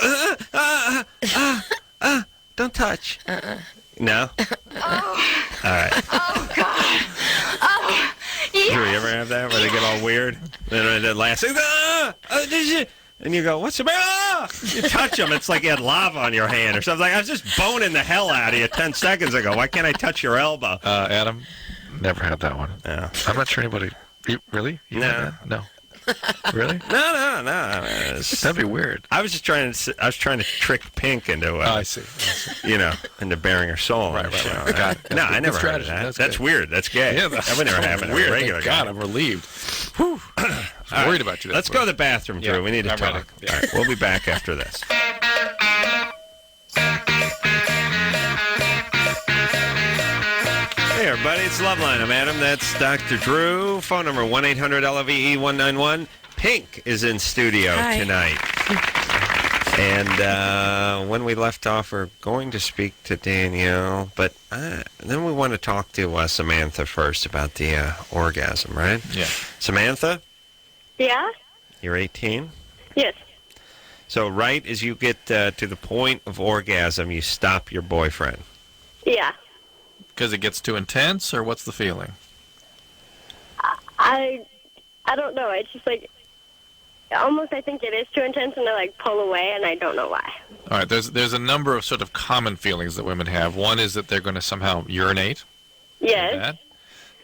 don't touch. No? All right. Oh, God. Oh, Do you ever have that where they get all weird? And then last thing, and you go, what's the matter? Ah! You touch them. It's like you had lava on your hand or something. Like, I was just boning the hell out of you 10 seconds ago. Why can't I touch your elbow? Adam, never had that one. Yeah. I'm not sure anybody... really? You No. had that? No. Really? No. That'd be weird. I was trying to trick Pink into, I see. into bearing her soul. Right. Got it. No, I never heard of that. That's weird. That's gay. Yeah, that would never happen. Weird. To a regular God, guy. I'm relieved. Whew. I was worried about you. Let's go to the bathroom, Drew. Yeah, We need to I'm talk. ready. Yeah. All right, we'll be back after this. Hey, everybody, it's Loveline. I'm Adam. That's Dr. Drew. Phone number 1-800-LOVE-191. Pink is in studio tonight. And when we left off, we're going to speak to Danielle, but then we want to talk to Samantha first about the orgasm, right? Yeah. Samantha, Yeah? you're 18. Yes. So right as you get to the point of orgasm, you stop your boyfriend. Yeah. Because it gets too intense, or what's the feeling? I don't know. It's just like, almost I think it is too intense, and I like pull away, and I don't know why. All right, there's a number of sort of common feelings that women have. One is that they're going to somehow urinate. Yes.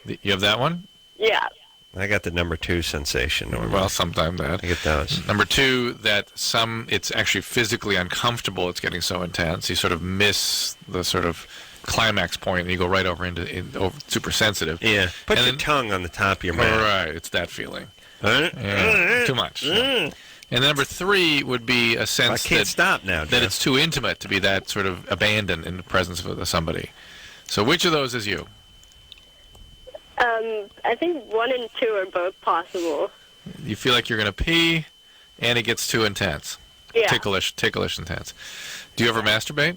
You have that one? Yeah. I got the number 2 sensation. Normally. Well, sometimes that. I get those. Number 2, that it's actually physically uncomfortable. It's getting so intense. You sort of miss the sort of climax point, and you go right over into super sensitive. Yeah. Put your tongue on the top of your mouth. Right. It's that feeling. Yeah, too much. And number 3 would be a sense that it's too intimate to be that sort of abandoned in the presence of somebody. So which of those is you? I think 1 and 2 are both possible. You feel like you're going to pee, and it gets too intense. Yeah. Ticklish intense. Do you ever masturbate?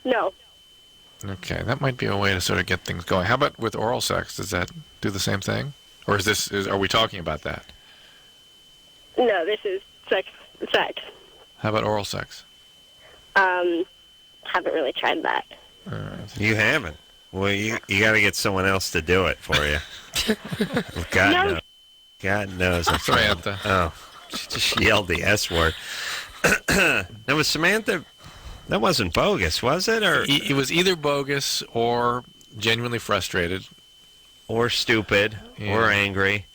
No. Okay, that might be a way to sort of get things going. How about with oral sex? Does that do the same thing? Or are we talking about that? No, this is sex. How about oral sex? Haven't really tried that. You haven't? Well, you got to get someone else to do it for you. God knows. Samantha. Oh, she just yelled the S word. Now, was Samantha... That wasn't bogus, was it? Or it was either bogus or genuinely frustrated. Or stupid. Yeah. Or angry.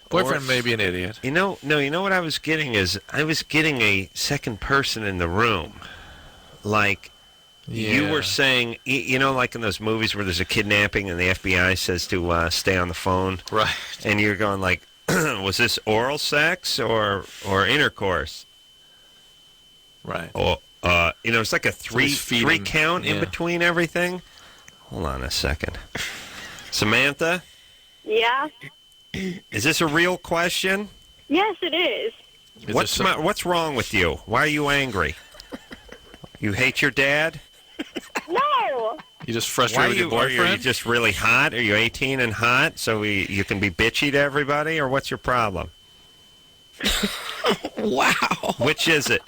Boyfriend may be an idiot. You know what I was getting is, I was getting a second person in the room. Like, you were saying, like in those movies where there's a kidnapping and the FBI says to stay on the phone. Right. And you're going like, was this oral sex or intercourse? Right. Or... it's like a three count in between everything. Hold on a second. Samantha? Yeah? Is this a real question? Yes, it is. What's wrong with you? Why are you angry? You hate your dad? No! You just frustrated with your boyfriend? Are you just really hot? Are you 18 and hot so you can be bitchy to everybody? Or what's your problem? Wow. Which is it?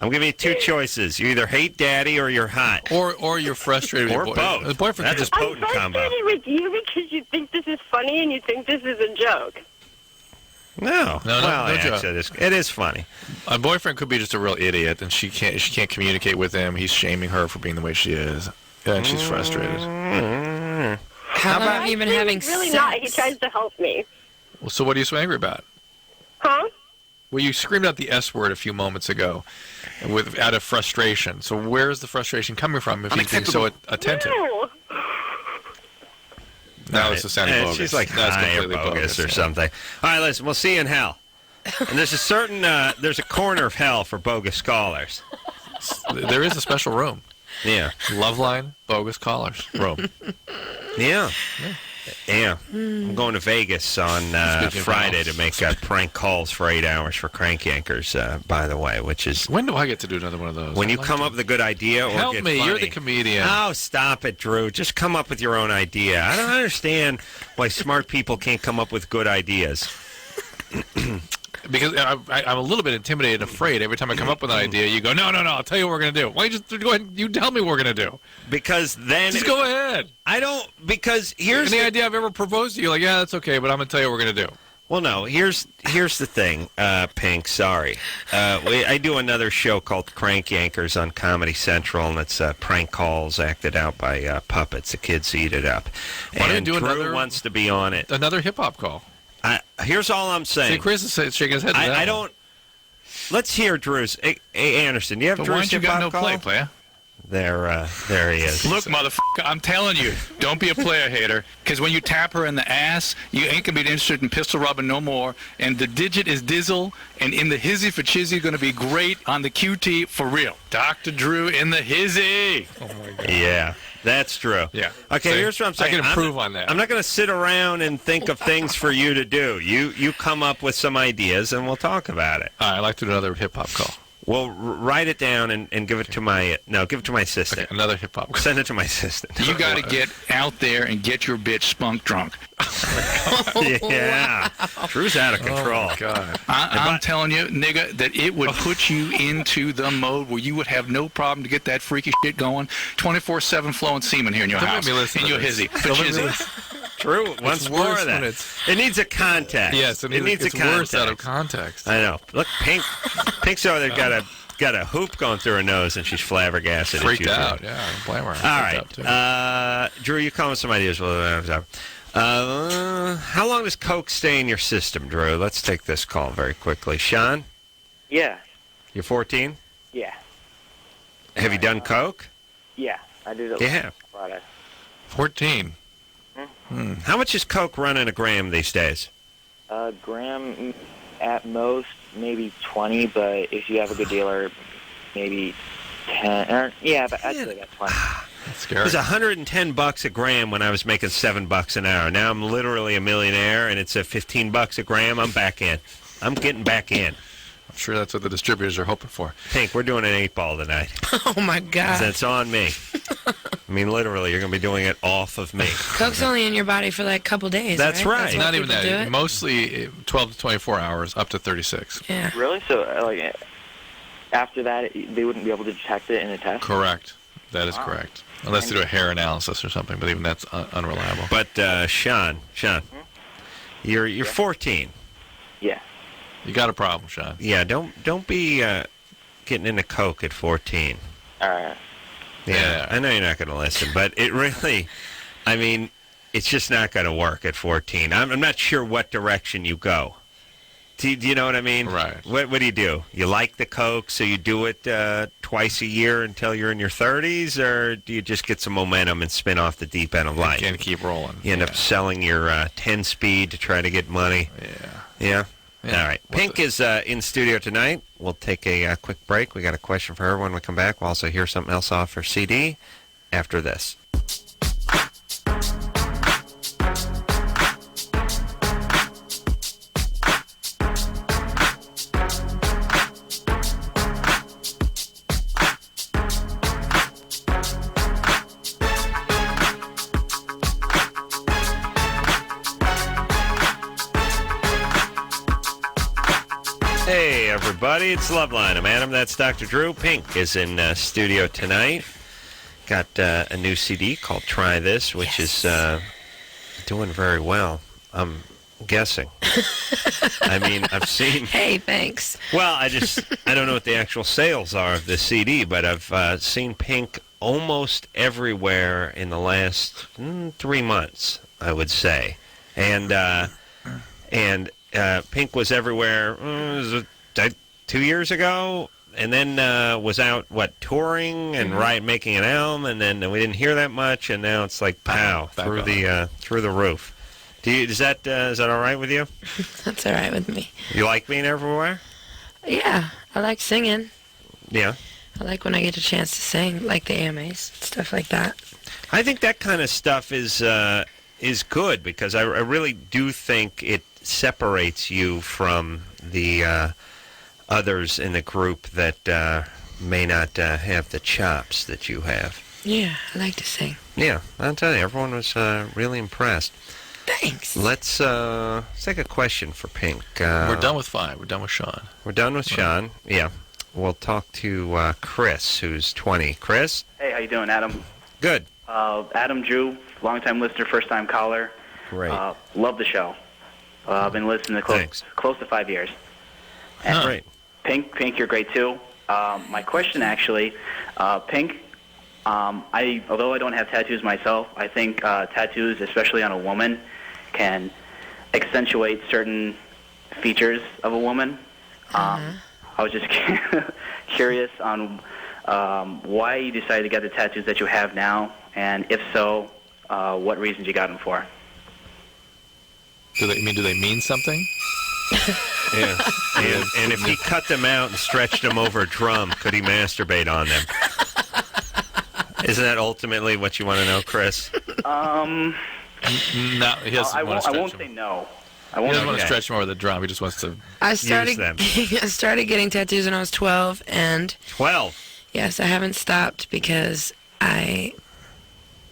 I'm giving you 2 choices. You either hate daddy or you're hot. Or you're frustrated with your both. The boyfriend. That's a potent combo. I'm frustrated with you because you think this is funny and you think this is a joke. No joke. It is funny. A boyfriend could be just a real idiot, and she can't communicate with him. He's shaming her for being the way she is, and she's frustrated. How about even having really sex? Not. He tries to help me. Well, so what are you so angry about? Huh? Well, you screamed out the S word a few moments ago, out of frustration. So where's the frustration coming from if he's being so attentive? No. Now it's sounding bogus. She's like That's high or completely bogus or something. All right, listen, we'll see you in hell. And there's there's a corner of hell for bogus callers. There is a special room. Yeah. Loveline, bogus callers room. Yeah. I'm going to Vegas on Friday to make prank calls for 8 hours for Crank Yankers, by the way, which is... When do I get to do another one of those? When you come up with a good idea or Help get me, funny. You're the comedian. Oh, stop it, Drew. Just come up with your own idea. I don't understand why smart people can't come up with good ideas. Because I'm a little bit intimidated and afraid. Every time I come up with an idea, you go, no, I'll tell you what we're going to do. Why don't you just go ahead and you tell me what we're going to do? Because then... Just go ahead. Because here's... Any idea I've ever proposed to you, like, yeah, that's okay, but I'm going to tell you what we're going to do. Well, no, here's the thing, Pink, sorry. I do another show called Crank Yankers on Comedy Central, and it's prank calls acted out by puppets. The kids eat it up. Why don't you do Drew another... wants to be on it. Another hip-hop call. Here's all I'm saying. See, Chris is shaking his head. I don't. Let's hear Drew's. Hey, Anderson, do you have But Drew's why ain't you got no hip-hop play, call? player? There he is. Look, motherfucker, I'm telling you, don't be a player hater, because when you tap her in the ass, you ain't going to be interested in pistol rubbing no more, and the digit is Dizzle, and in the hizzy for chizzy going to be great on the QT for real. Dr. Drew in the hizzy. Oh, my God. Yeah, that's true. Yeah. Okay, See, here's what I'm saying. I can improve on that. I'm not going to sit around and think of things for you to do. You come up with some ideas, and we'll talk about it. All right, I'd like to do another hip-hop call. Well, write it down and give it to my give it to my assistant. Okay, another hip-hop call. Send it to my assistant. You got to get out there and get your bitch spunk drunk. Yeah. Drew's out of control. Oh, my God. I'm telling you, nigga, that it would put you into the mode where you would have no problem to get that freaky shit going. 24/7 flowing semen here in your Don't house. make me listen in to your this. hizzy. Don't make me Fajizzy. listen. Drew, once more worse of when that. it's- It needs a context. Yes, it needs a it's worse context. out of context. I know. Look, Pink's over there got a hoop going through her nose, and she's flabbergasted. as Freaked usual. out, yeah. I don't blame her. All Freaked right. out, too. Drew, you come with some ideas. How long does Coke stay in your system, Drew? Let's take this call very quickly. Sean, Yeah. you're 14? Yeah. Have you done Coke? Yeah. I do that Yeah. last Friday. 14. How much is Coke running a gram these days? Gram at most, maybe 20, but if you have a good dealer, maybe 10. Yeah, but I'd say that's 20. That's It scary. was $110 a gram when I was making $7 an hour. Now I'm literally a millionaire, and it's $15 a gram. I'm back in. I'm getting back in. I'm sure that's what the distributors are hoping for. Pink, we're doing an 8-ball tonight. Oh, my God. That's on me. I mean, literally, you're going to be doing it off of me. Coke's only in your body for like a couple days. That's right. That's why Not even people do that. it? Mostly 12 to 24 hours, up to 36. Yeah. Really? So, like, after that, they wouldn't be able to detect it in a test? Correct. That is correct. Unless they do a hair analysis or something, but even that's unreliable. But, Sean, you're 14. Yeah. You got a problem, Sean. Yeah, don't be getting into Coke at 14. All right. Yeah, I know you're not going to listen, but it really, I mean, it's just not going to work at 14. I'm not sure what direction you go. Do you know what I mean? Right. What do you do? You like the Coke, so you do it twice a year until you're in your 30s, or do you just get some momentum and spin off the deep end of life? And keep rolling. You end up selling your 10-speed to try to get money. Yeah? Yeah. All right. Pink is in studio tonight. We'll take a quick break. We got a question for her when we come back. We'll also hear something else off her CD after this. Hey, everybody, it's Loveline. I'm Adam, that's Dr. Drew. Pink is in studio tonight. Got a new CD called Try This, which is doing very well, I'm guessing. I mean, I've seen... Hey, thanks. Well, I don't know what the actual sales are of this CD, but I've seen Pink almost everywhere in the last 3 months, I would say. And Pink was everywhere 2 years ago, and then was out touring and making an album, and then we didn't hear that much, and now it's like pow through the roof. Is that all right with you? That's all right with me. You like being everywhere? Yeah, I like singing. Yeah. I like when I get a chance to sing, like the AMAs, stuff like that. I think that kind of stuff is good, because I really do think it separates you from the others in the group that may not have the chops that you have. Yeah, I like to sing. Yeah, I'll tell you, everyone was really impressed. Thanks. Let's take a question for Pink. We're done with 5. We're done with Sean. We're done with Sean. Yeah. We'll talk to Chris, who's 20. Chris? Hey, how you doing, Adam? Good. Adam Drew, long-time listener, first-time caller. Great. Love the show. I've been listening close to 5 years. And Great. Pink, you're great too. My question, actually, Pink, although I don't have tattoos myself, I think tattoos, especially on a woman, can accentuate certain features of a woman. I was just curious on why you decided to get the tattoos that you have now, and if so, what reasons you got them for. Do they mean something? Yeah. And if he cut them out and stretched them over a drum, could he masturbate on them? Isn't that ultimately what you want to know, Chris? No, he doesn't I want to stretch won't them. say no. He doesn't want to stretch them over the drum. He just wants to I use started them. I started getting tattoos when I was 12, and 12. yes, I haven't stopped because I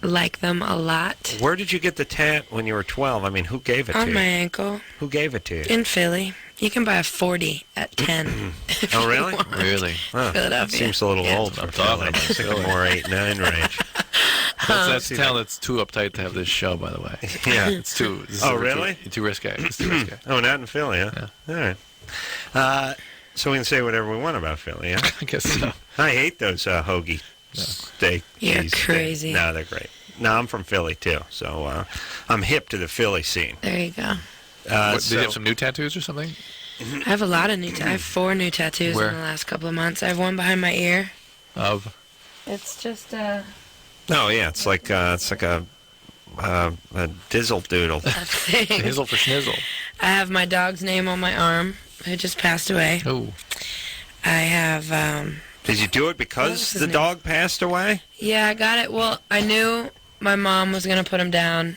like them a lot. Where did you get the tat when you were 12? I mean, who gave it to On you? my ankle. Who gave it to you? In Philly. You can buy a 40 at 10. Oh, really? Really? Huh. Philadelphia. Seems a little old for Philly. I was thinking more 8, 9 range. That's tell that's too uptight to have this show, by the way. Yeah. It's too. Oh, really? Too risque. It's too risque. Oh, not in Philly, huh? Yeah. All right. So we can say whatever we want about Philly, yeah? I guess so. I hate those hoagie steak. You're cheese crazy. steak. No, they're great. No, I'm from Philly, too. So I'm hip to the Philly scene. There you go. Did you have some new tattoos or something? I have a lot of new I have 4 new tattoos Where? in the last couple of months. I have one behind my ear. Of? It's just Oh, yeah. It's like a dizzle doodle. thing. Hizzle for schnizzle. I have my dog's name on my arm, who just passed away. Oh. I have, Did you do it because the dog passed away? yeah, I got it. Well, I knew my mom was going to put him down.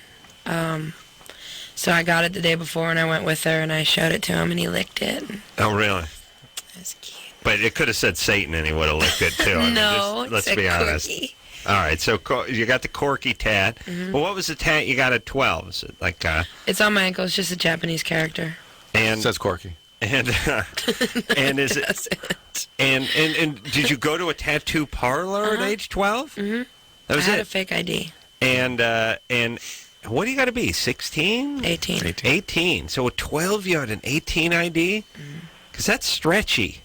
So I got it the day before, and I went with her, and I showed it to him, and he licked it. Oh, really? That's cute. But it could have said Satan, and he would have licked it, too. I mean, No, let's it be said honest. Corky. All right, so you got the Corky tat. Mhm. Well, what was the tat you got at 12? Is it like... It's on my ankle. It's just a Japanese character. And says Corky. And and is it and did you go to a tattoo parlor at age 12? Mm-hmm. That was I had it. a fake ID. And what do you got to be? 16? 18. 18. So at 12 you had an 18 ID? Because that's stretchy.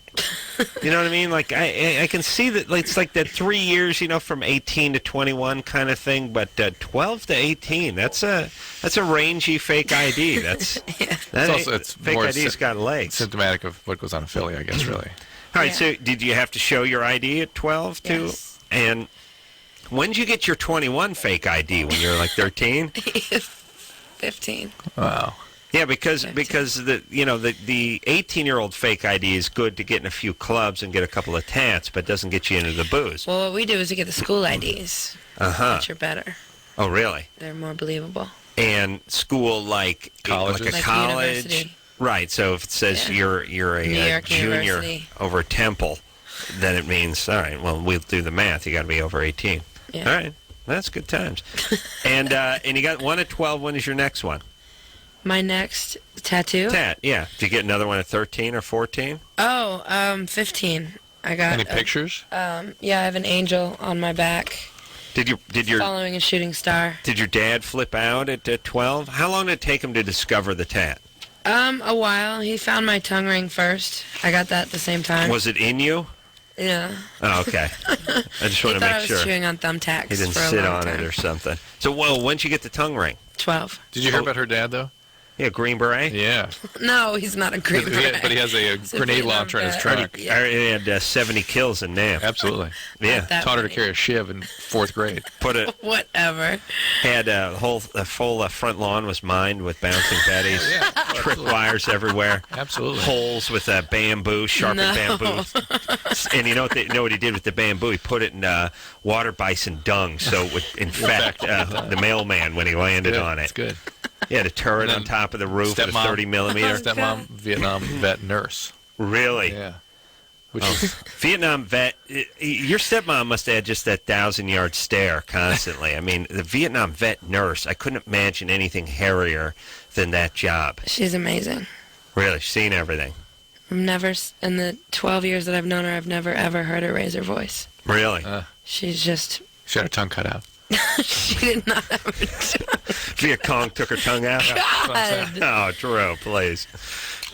You know what I mean? Like I can see that it's like that 3 years, from 18 to 21 kind of thing. But 12 to 18, that's a rangy fake ID. That's It's fake more ID's got legs. Symptomatic of what goes on in Philly, I guess, really. All right. So did you have to show your ID at 12 too? Yes. And when did you get your 21 fake ID? When you were like 13? 15. Wow. Yeah, because the 18-year-old fake ID is good to get in a few clubs and get a couple of tats, but doesn't get you into the booze. Well, what we do is we get the school IDs, which are better. Oh, really? They're more believable. And school like Colleges? like a Like college, university. Right? So if it says you're a New York junior University. over Temple, then it means all right. Well, we'll do the math. You got to be over 18. Yeah. All right, that's good times. and you got one at 12. When is your next one? My next tattoo? Tat, yeah. Did you get another one at 13 or 14? Oh, 15. I got Any pictures? Yeah, I have an angel on my back Did your following a shooting star. Did your dad flip out at 12? How long did it take him to discover the tat? A while. He found my tongue ring first. I got that at the same time. Was it in you? Yeah. Oh, okay. I just want to He thought make I was sure chewing on thumbtacks he didn't for a sit long on time. it or something. So, when'd you get the tongue ring? 12. Did you hear about her dad, though? Yeah, Green Beret. Yeah. No, he's not a green beret. But he has a He's a grenade Vietnam launcher in his vet. truck. He had 70 kills in Nam. Absolutely. Yeah. That Taught her to many. carry a shiv in 4th grade. Whatever. Had a full front lawn was mined with bouncing betties, tripwires everywhere. Absolutely. Holes with bamboo, sharpened bamboo. And you know what he did with the bamboo? He put it in water bison dung, so it would infect the mailman when he landed on it. That's good. He had a turret on top of the roof with a 30 millimeter. Stepmom, Vietnam vet nurse. Really? Yeah. Vietnam vet. Your stepmom must have had just that 1,000-yard stare constantly. I mean, the Vietnam vet nurse. I couldn't imagine anything hairier than that job. She's amazing. Really, she's seen everything. I've never, in the 12 years that I've known her, I've never ever heard her raise her voice. Really? She's just. She had her tongue cut out. She did not have her tongue. Viet Cong took her tongue out? God. Oh, Drew, please.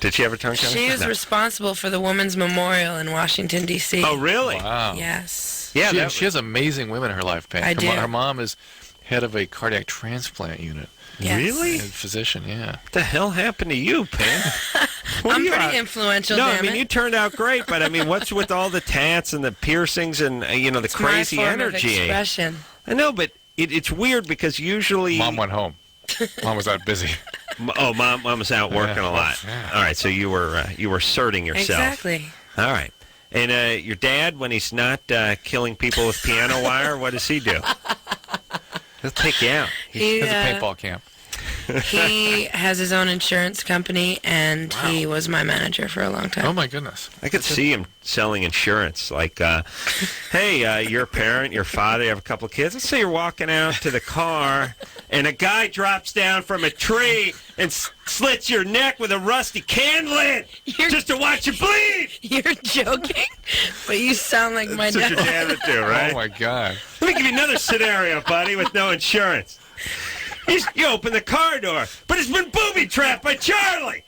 Did she have her tongue cut out? She was No. responsible for the Women's Memorial in Washington, D.C. Oh, really? Wow. Yes. Yeah, she has amazing women in her life, Pam. I do. Her mom is head of a cardiac transplant unit. Yes. Really? Physician, yeah. What the hell happened to you, Pam? I'm pretty influential, No, damn I mean, it. you turned out great, but I mean, what's with all the tats and the piercings and, the It's crazy my form of energy? expression. I know, but it's weird because usually... Mom went home. Mom was out busy. Oh, Mom was out working a lot. Yeah. All right, so you were asserting yourself. Exactly. All right. And your dad, when he's not killing people with piano wire, what does he do? He'll take you out. He has a paintball camp. He has his own insurance company, and he was my manager for a long time. Oh, my goodness. I could see him selling insurance. Like, hey, you're a parent, you're a father, you have a couple of kids. Let's say you're walking out to the car, and a guy drops down from a tree and slits your neck with a rusty can lid just to watch you bleed. You're joking, but you sound like my That's what dad. your dad would do, right? Oh, my God. Let me give you another scenario, buddy, with no insurance. You open the car door, but it's been booby-trapped by Charlie.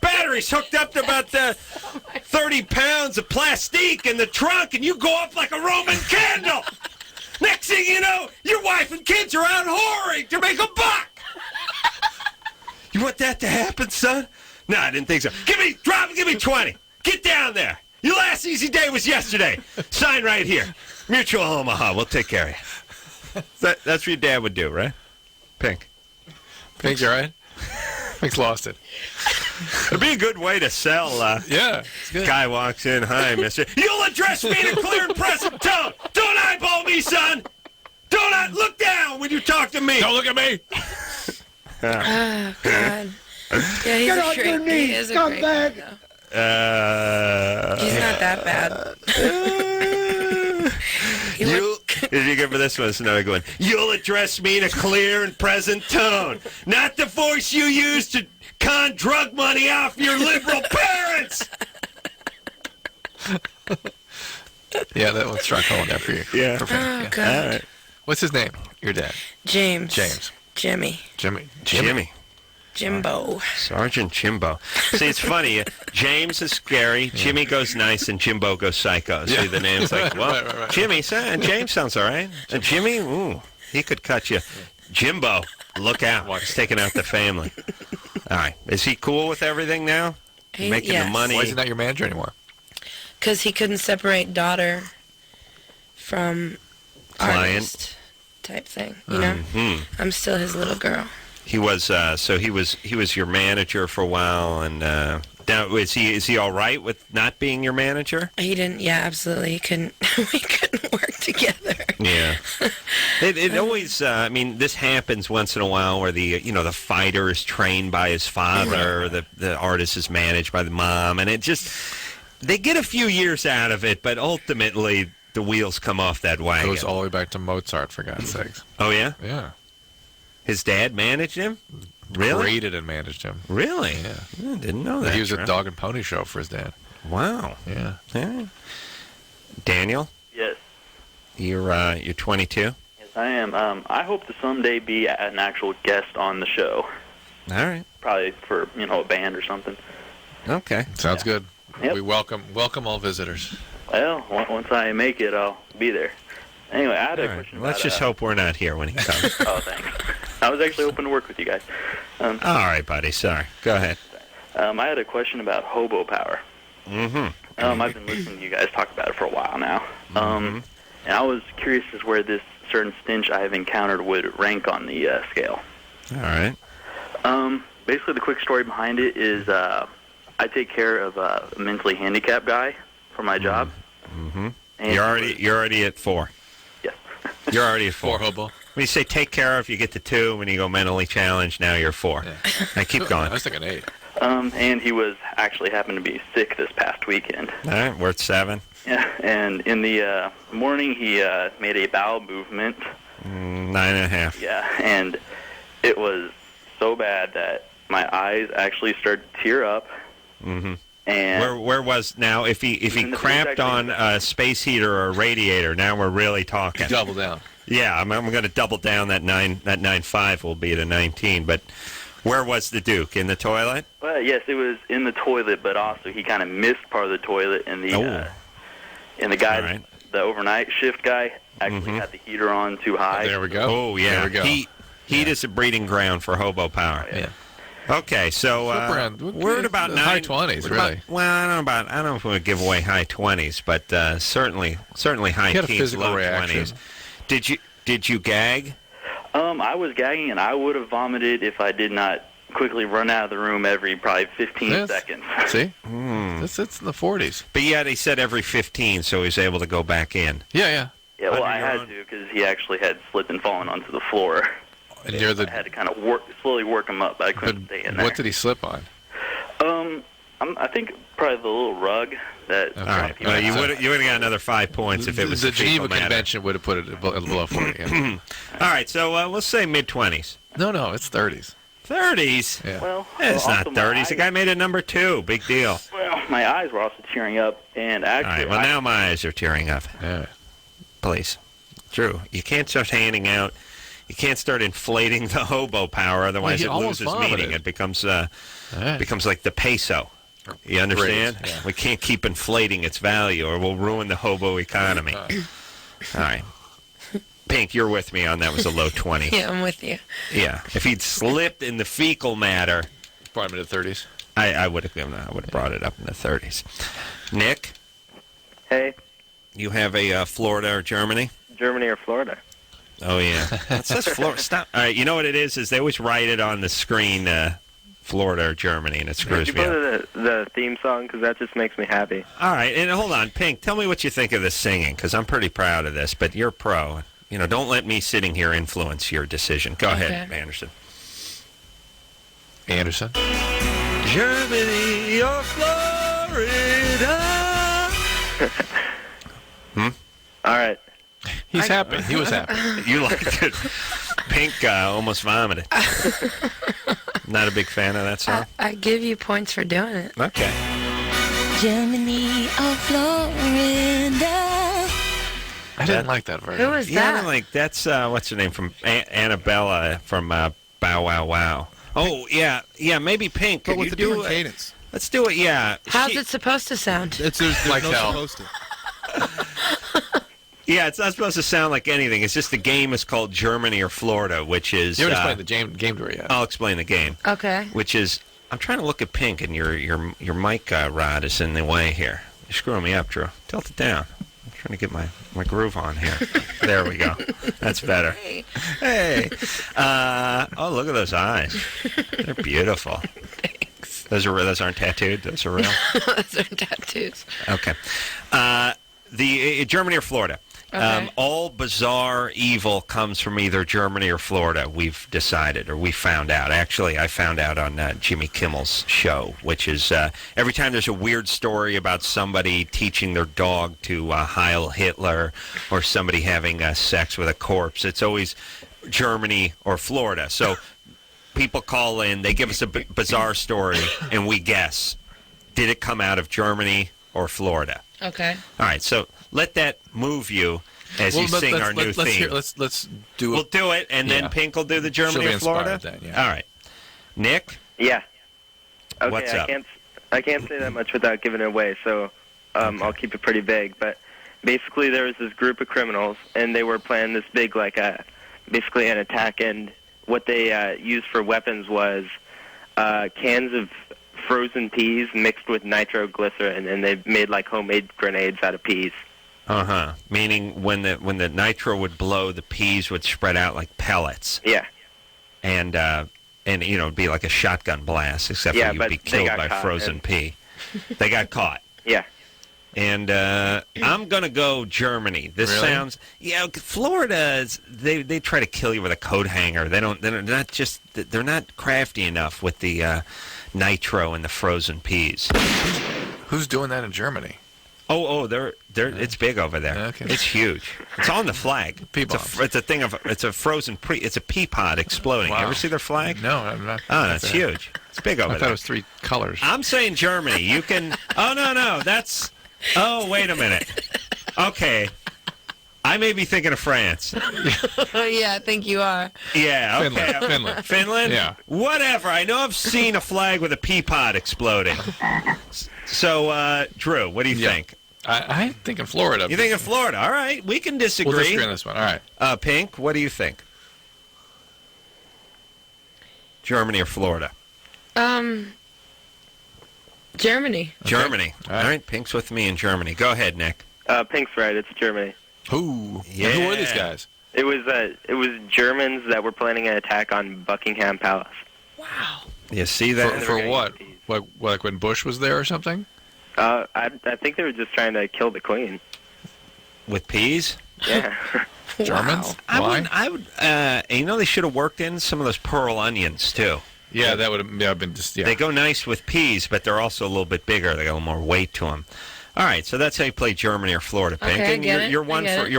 Battery's hooked up to about 30 pounds of plastique in the trunk, and you go up like a Roman candle. Next thing you know, your wife and kids are out whoring to make a buck. You want that to happen, son? No, I didn't think so. Give me 20. Get down there. Your last easy day was yesterday. Sign right here. Mutual Omaha. We'll take care of you. That's what your dad would do, right? Pink. Pink's all right? Pink's lost it. It'd be a good way to sell. Yeah, it's good. Guy walks in. Hi, mister. You'll address me in a clear and present tone. Don't eyeball me, son. Don't look down when you talk to me. Don't look at me. Oh, God. Yeah, he's a great guy. He is a great guy, though. He's not that bad. If you go for this one, it's another good one. You'll address me in a clear and present tone, not the voice you use to con drug money off your liberal parents. Yeah, let's try calling that for you. Yeah. For Pink. Oh, God. All right. What's his name? Your dad. James. Jimmy. Jimbo. Sergeant Jimbo. See, it's funny. James is scary. Jimmy goes nice, and Jimbo goes psycho. See, the name's like, well, Right. Jimmy, and James sounds all right. And Jimmy, he could cut you. Jimbo, look out. He's taking out the family. All right. Is he cool with everything now? Making the money? Why isn't that your manager anymore? Because he couldn't separate daughter from Client. artist type thing, you know? I'm still his little girl. He was he was your manager for a while, and now is he all right with not being your manager? He didn't. Yeah, absolutely. He couldn't. We couldn't work together. Yeah. It always. I mean, this happens once in a while where the fighter is trained by his father, the artist is managed by the mom, and it just they get a few years out of it, but ultimately the wheels come off that wagon. It goes all the way back to Mozart, for God's sakes. Oh yeah. Yeah. His dad managed him? Really? Graded and managed him. Really? Yeah. I didn't know that. He was a dog and pony show for his dad. Wow. Yeah. Daniel, Yes. you're 22? Yes, I am. I hope to someday be an actual guest on the show. All right. Probably for, a band or something. Okay. Sounds good. Yep. We welcome all visitors. Well, once I make it, I'll be there. Anyway, I had a All right. question Let's about, just hope we're not here when he comes. Oh, thanks. I was actually hoping to work with you guys. All right, buddy. Sorry. Go ahead. I had a question about hobo power. Mm-hmm. I've been listening to you guys talk about it for a while now. And I was curious as where this certain stench I have encountered would rank on the scale. All right. Basically, the quick story behind it is I take care of a mentally handicapped guy for my job. Mm-hmm. And You're already at 4. Yes. You're already at 4. 4 hobo. When you say take care of, you get to 2. When you go mentally challenged, now you're 4. Yeah. Now keep going. I was thinking 8. And he was actually happened to be sick this past weekend. All right, we're at 7. Yeah, and in the morning he made a bowel movement. 9.5. Yeah, and it was so bad that my eyes actually started to tear up. Mm-hmm. And Where was now? If he cramped on a space heater or a radiator, now we're really talking. Double down. Yeah, I'm going to double down that 9.5 will be at a 19. But where was the Duke? In the toilet? Well, yes, it was in the toilet, but also he kind of missed part of the toilet, and the guy, All right. the overnight shift guy, actually had the heater on too high. There we go. Oh yeah. There we go. Heat is a breeding ground for hobo power. Yeah. Okay, so we're at about high 20s, really. I don't know if we would give away high 20s, but certainly high He had a teens, physical low reaction. 20s. Did you gag? I was gagging, and I would have vomited if I did not quickly run out of the room every probably 15 seconds. See? It's in the 40s. But yet he said every 15, so he's able to go back in. Yeah. Yeah, well, I had to because he actually had slipped and fallen onto the floor. And I had to kind of slowly work him up, but I couldn't stay in there. What did he slip on? I think probably the little rug that. All right. You would have got another 5 points if it was the a fecal Geneva matter. Convention would have put it below 40. Yeah. All right, so let's say mid-20s. No, it's 30s. 30s? Yeah. Well, It's not also my 30s. eyes- The guy made it number 2. Big deal. Well, my eyes were also tearing up, and All actually, right, well, now my eyes are tearing up. Yeah. Please. Drew, you can't start handing out... You can't start inflating the hobo power, otherwise he it almost loses vomited. meaning. It becomes like the peso. You understand? Yeah. We can't keep inflating its value, or we'll ruin the hobo economy. All right. Pink, you're with me on that was a low 20. Yeah, I'm with you. Yeah. If he'd slipped in the fecal matter, Brought him into the 30s. I would have brought it up in the 30s. Nick, Hey, you have a Florida or Germany? Germany or Florida? Oh, yeah. It says Florida. Stop. All right, you know what it is they always write it on the screen, Florida or Germany, and it screws Could you me up. put the theme song? Because that just makes me happy. All right, and hold on. Pink, tell me what you think of this singing, because I'm pretty proud of this, but you're pro. You know, don't let me sitting here influence your decision. Go ahead, Anderson. Anderson. Germany or Florida? All right. He's happy. He was happy. You liked it. Pink almost vomited. Not a big fan of that song? I give you points for doing it. Okay. Germany or Florida. I didn't like that version. Who was Yeah, that? like that's what's her name from Annabella from Bow Wow Wow. Oh yeah, maybe Pink. But Could with you a do different it? cadence. Let's do it. Yeah. How's it supposed to sound? There's Like no hell. supposed to. Yeah, it's not supposed to sound like anything. It's just the game is called Germany or Florida, which is. You haven't explained the game to her yet. I'll explain the game. Okay. Which is, I'm trying to look at Pink, and your mic rod is in the way here. You're screwing me up, Drew. Tilt it down. I'm trying to get my groove on here. There we go. That's better. Hey. Oh, look at those eyes. They're beautiful. Thanks. Those aren't tattooed. Those are real. Those are tattoos. Okay. The Germany or Florida. Okay. All bizarre evil comes from either Germany or Florida, we've decided, or we found out. Actually, I found out on Jimmy Kimmel's show, which is every time there's a weird story about somebody teaching their dog to Heil Hitler or somebody having sex with a corpse, it's always Germany or Florida. So people call in, they give us a bizarre story, and we guess, did it come out of Germany or Florida? Okay. All right, so let that move you as you sing our new theme. Let's do it. We'll do it, and then Pink will do the Germany She'll or be Florida? inspired then, yeah. All right. Nick? Yeah. Okay, What's up? I can't say that much without giving it away, so I'll keep it pretty vague. But basically, there was this group of criminals, and they were planning this big, basically an attack. And what they used for weapons was cans of frozen peas mixed with nitroglycerin, and they made homemade grenades out of peas. Meaning when the nitro would blow, the peas would spread out like pellets. Yeah. And it'd be like a shotgun blast, except for you'd but be they killed got by caught, frozen and- pea. They got caught. Yeah. And I'm gonna go Germany. This Really? sounds Florida. They try to kill you with a coat hanger. They're not crafty enough with the nitro and the frozen peas. Who's doing that in Germany? Oh, it's big over there. Okay. It's huge. It's on the flag. Pea It's a frozen it's a pea pod exploding. Wow. You ever see their flag? No, I'm not. Oh, it's huge. It's big over I thought there. it was 3 colors. I'm saying Germany. You can. Oh no, that's. Oh, wait a minute. Okay, I may be thinking of France. Yeah, I think you are. Yeah, okay. Finland. Finland? Yeah. Whatever. I know I've seen a flag with a pea pod exploding. So, Drew, what do you think? I'm thinking Florida. You think of Florida? All right, we can disagree. We'll disagree on this one. All right. Pink, what do you think? Germany or Florida? Germany. Okay. Germany. All right, Pink's with me in Germany. Go ahead, Nick. Pink's right. It's Germany. Who? Yeah. Who are these guys? It was Germans that were planning an attack on Buckingham Palace. Wow. You see that? For what? Like when Bush was there or something? I think they were just trying to kill the Queen. With peas? Yeah. Germans? Why? Why? I would. They should have worked in some of those pearl onions too. Yeah, that would have been just. Yeah. They go nice with peas, but they're also a little bit bigger. They got a little more weight to them. All right, so that's how you play Germany or Florida, Pink. Okay, And I get it. you're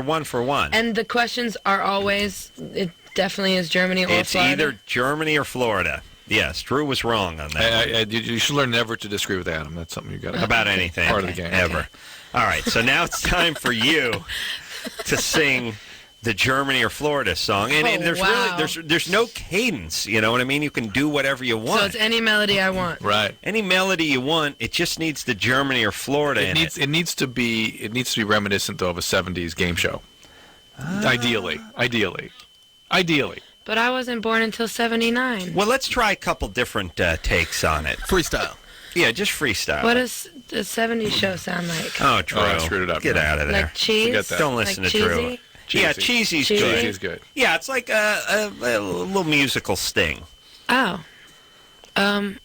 one for one. And the questions are always, it definitely is Germany or it's Florida. either Germany or Florida. Yes, Drew was wrong on that. You should learn never to disagree with Adam. That's something you got about anything. Part of the game. Ever. Okay. All right, so now it's time for you to sing the Germany or Florida song. And there's really there's no cadence, you know what I mean? You can do whatever you want. So it's any melody I want. Right. Any melody you want, it just needs the Germany or Florida in it. It needs to be reminiscent though of a 70s game show. Ideally. But I wasn't born until 79. Well, let's try a couple different takes on it. Freestyle. Yeah, just freestyle. What does the 70s show sound like? Oh, Drew. I screwed it up. Get out of there. Like cheese? Don't listen like to cheesy? Drew. Cheesy. Yeah, cheesy's good. Cheesy's good. Yeah, it's like a little musical sting. Oh.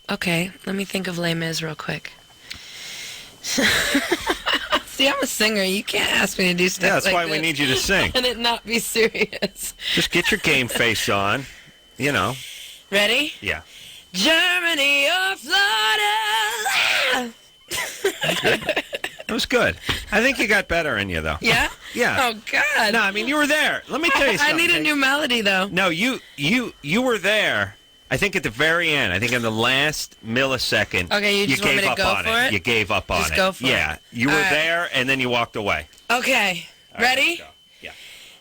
Okay. Let me think of Les Mis real quick. See, I'm a singer. You can't ask me to do stuff Yeah, that's like why this we need you to sing. and it not be serious. Just get your game face on. You know. Ready? Yeah. Germany or Florida? That was good. I think you got better in you, though. Yeah? Yeah. Oh, God. No, I mean, you were there. Let me tell you something. I need a new melody, though. No, you were there. I think at the very end. I think in the last millisecond. Okay, you just want gave me to up go on for it? You gave up on Just it. go for it. Yeah, you were All right. there, and then you walked away. Okay. All right, Ready? let's go. Yeah.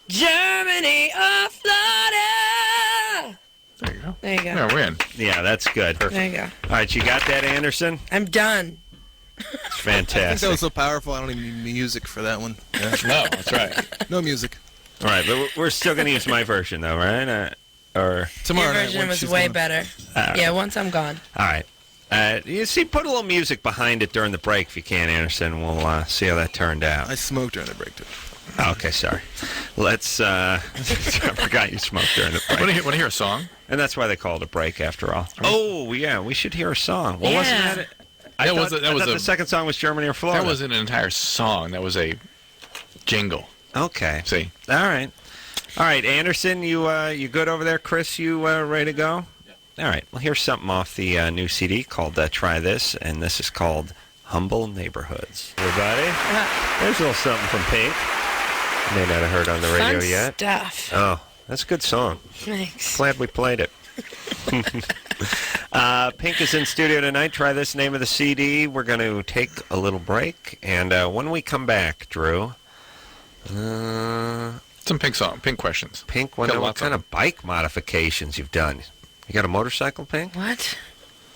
Germany or Florida? There you go. There you go. Yeah, win. Yeah, that's good. There you go. All right, you got that, Anderson? I'm done. It's I think fantastic. that was so powerful, I don't even need music for that one. Yeah. No, that's right. No music. All right, but we're still going to use my version, though, right? Or Tomorrow Your night, version when was she's way gonna- better. right. Yeah, once I'm gone. All right. You see, put a little music behind it during the break if you can, Anderson. We'll see how that turned out. I smoked during the break, too. Okay, sorry. Let's. I forgot you smoked during the break. Want to hear a song? And that's why they call it a break, after all. Oh, yeah, we should hear a song. Well, wasn't Yeah. that it? That I thought the second song was Germany or Florida. That wasn't an entire song. That was a jingle. Okay. See? All right. All right, Anderson, you good over there? Chris, you ready to go? Yeah. All right. Well, here's something off the new CD called Try This, and this is called Humble Neighborhoods. Everybody, there's a little something from Pink. You may not have heard on the radio Fun yet. stuff. Oh, that's a good song. Thanks. Glad we played it. Pink is in studio tonight. Try This, name of the CD. We're going to take a little break, and when we come back, Drew, Some Pink questions. Pink, what kind of bike modifications you've done? You got a motorcycle, Pink? What?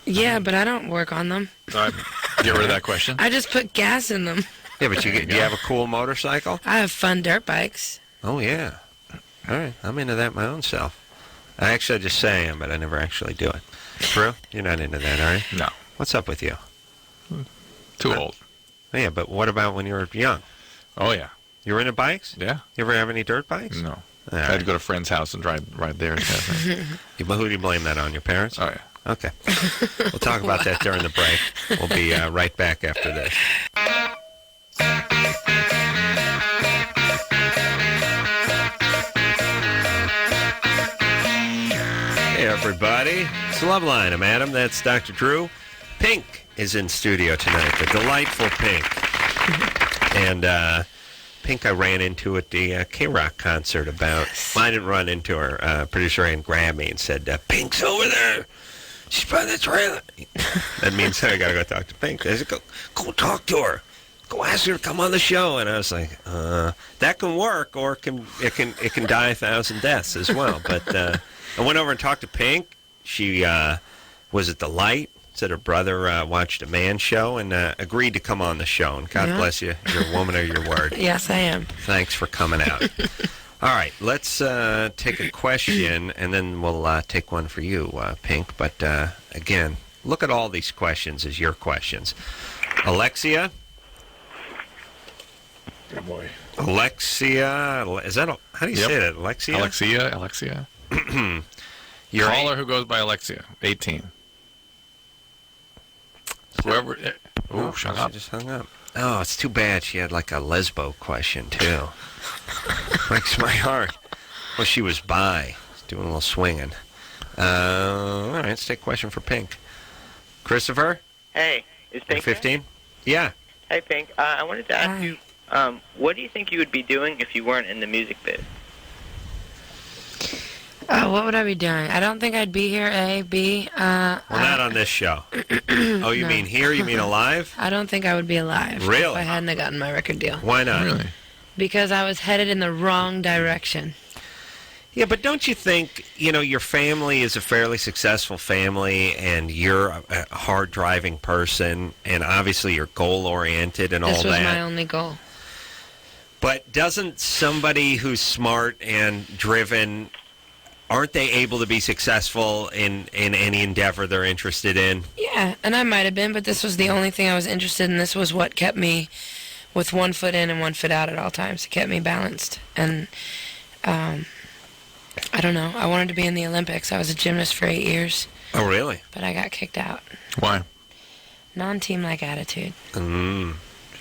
Yeah, but I don't work on them. Get rid of that question. I just put gas in them. Yeah, but do you have a cool motorcycle? I have fun dirt bikes. Oh, yeah. All right, I'm into that my own self. I just say I am, but I never actually do it. Drew, you're not into that, are you? No. What's up with you? Too old. Yeah, but what about when you were young? Oh, yeah. You were into bikes? Yeah. You ever have any dirt bikes? No. All I had right. to go to a friend's house and ride there. But who do you blame that on? Your parents? Oh, yeah. Okay. We'll talk about that during the break. We'll be right back after this. Hey, everybody. It's Loveline. I'm Adam. That's Dr. Drew. Pink is in studio tonight. The delightful Pink. And Pink I ran into at the K-Rock concert about... Well, I didn't run into her. Producer Ann grabbed me and said, Pink's over there. She's by the trailer. That means I got to go talk to Pink. I said, go talk to her. Go ask her to come on the show. And I was like, that can work, or it can die 1,000 deaths as well. But I went over and talked to Pink. She was at the Light. Said her brother watched a man show and agreed to come on the show. And God bless you. You're a woman of your word. Yes, I am. Thanks for coming out. All right, let's take a question, and then we'll take one for you, Pink. But, again, look at all these questions as your questions. Alexia? Good boy. Alexia, is that, how do you say that, Alexia? Alexia. Your caller who goes by Alexia, 18. Whoever. She just hung up. Oh, it's too bad she had like a lesbo question, too. Breaks my heart. Well, she was bi. Doing a little swinging. All right, let's take a question for Pink. Christopher? Hey, is Pink 15? Yeah. Hey, Pink. I wanted to ask you, what do you think you would be doing if you weren't in the music biz? What would I be doing? I don't think I'd be here, A. B. Well, not on this show. Oh, you mean here? You mean alive? I don't think I would be alive. Really? If I hadn't gotten my record deal. Why not? Really? Because I was headed in the wrong direction. Yeah, but don't you think, your family is a fairly successful family, and you're a hard-driving person, and obviously you're goal-oriented and all that. This was my only goal. But doesn't somebody who's smart and driven, aren't they able to be successful in any endeavor they're interested in? Yeah, and I might have been, but this was the only thing I was interested in. This was what kept me with one foot in and one foot out at all times. It kept me balanced. And I don't know. I wanted to be in the Olympics. I was a gymnast for 8 years. Oh, really? But I got kicked out. Why? Non-team-like attitude.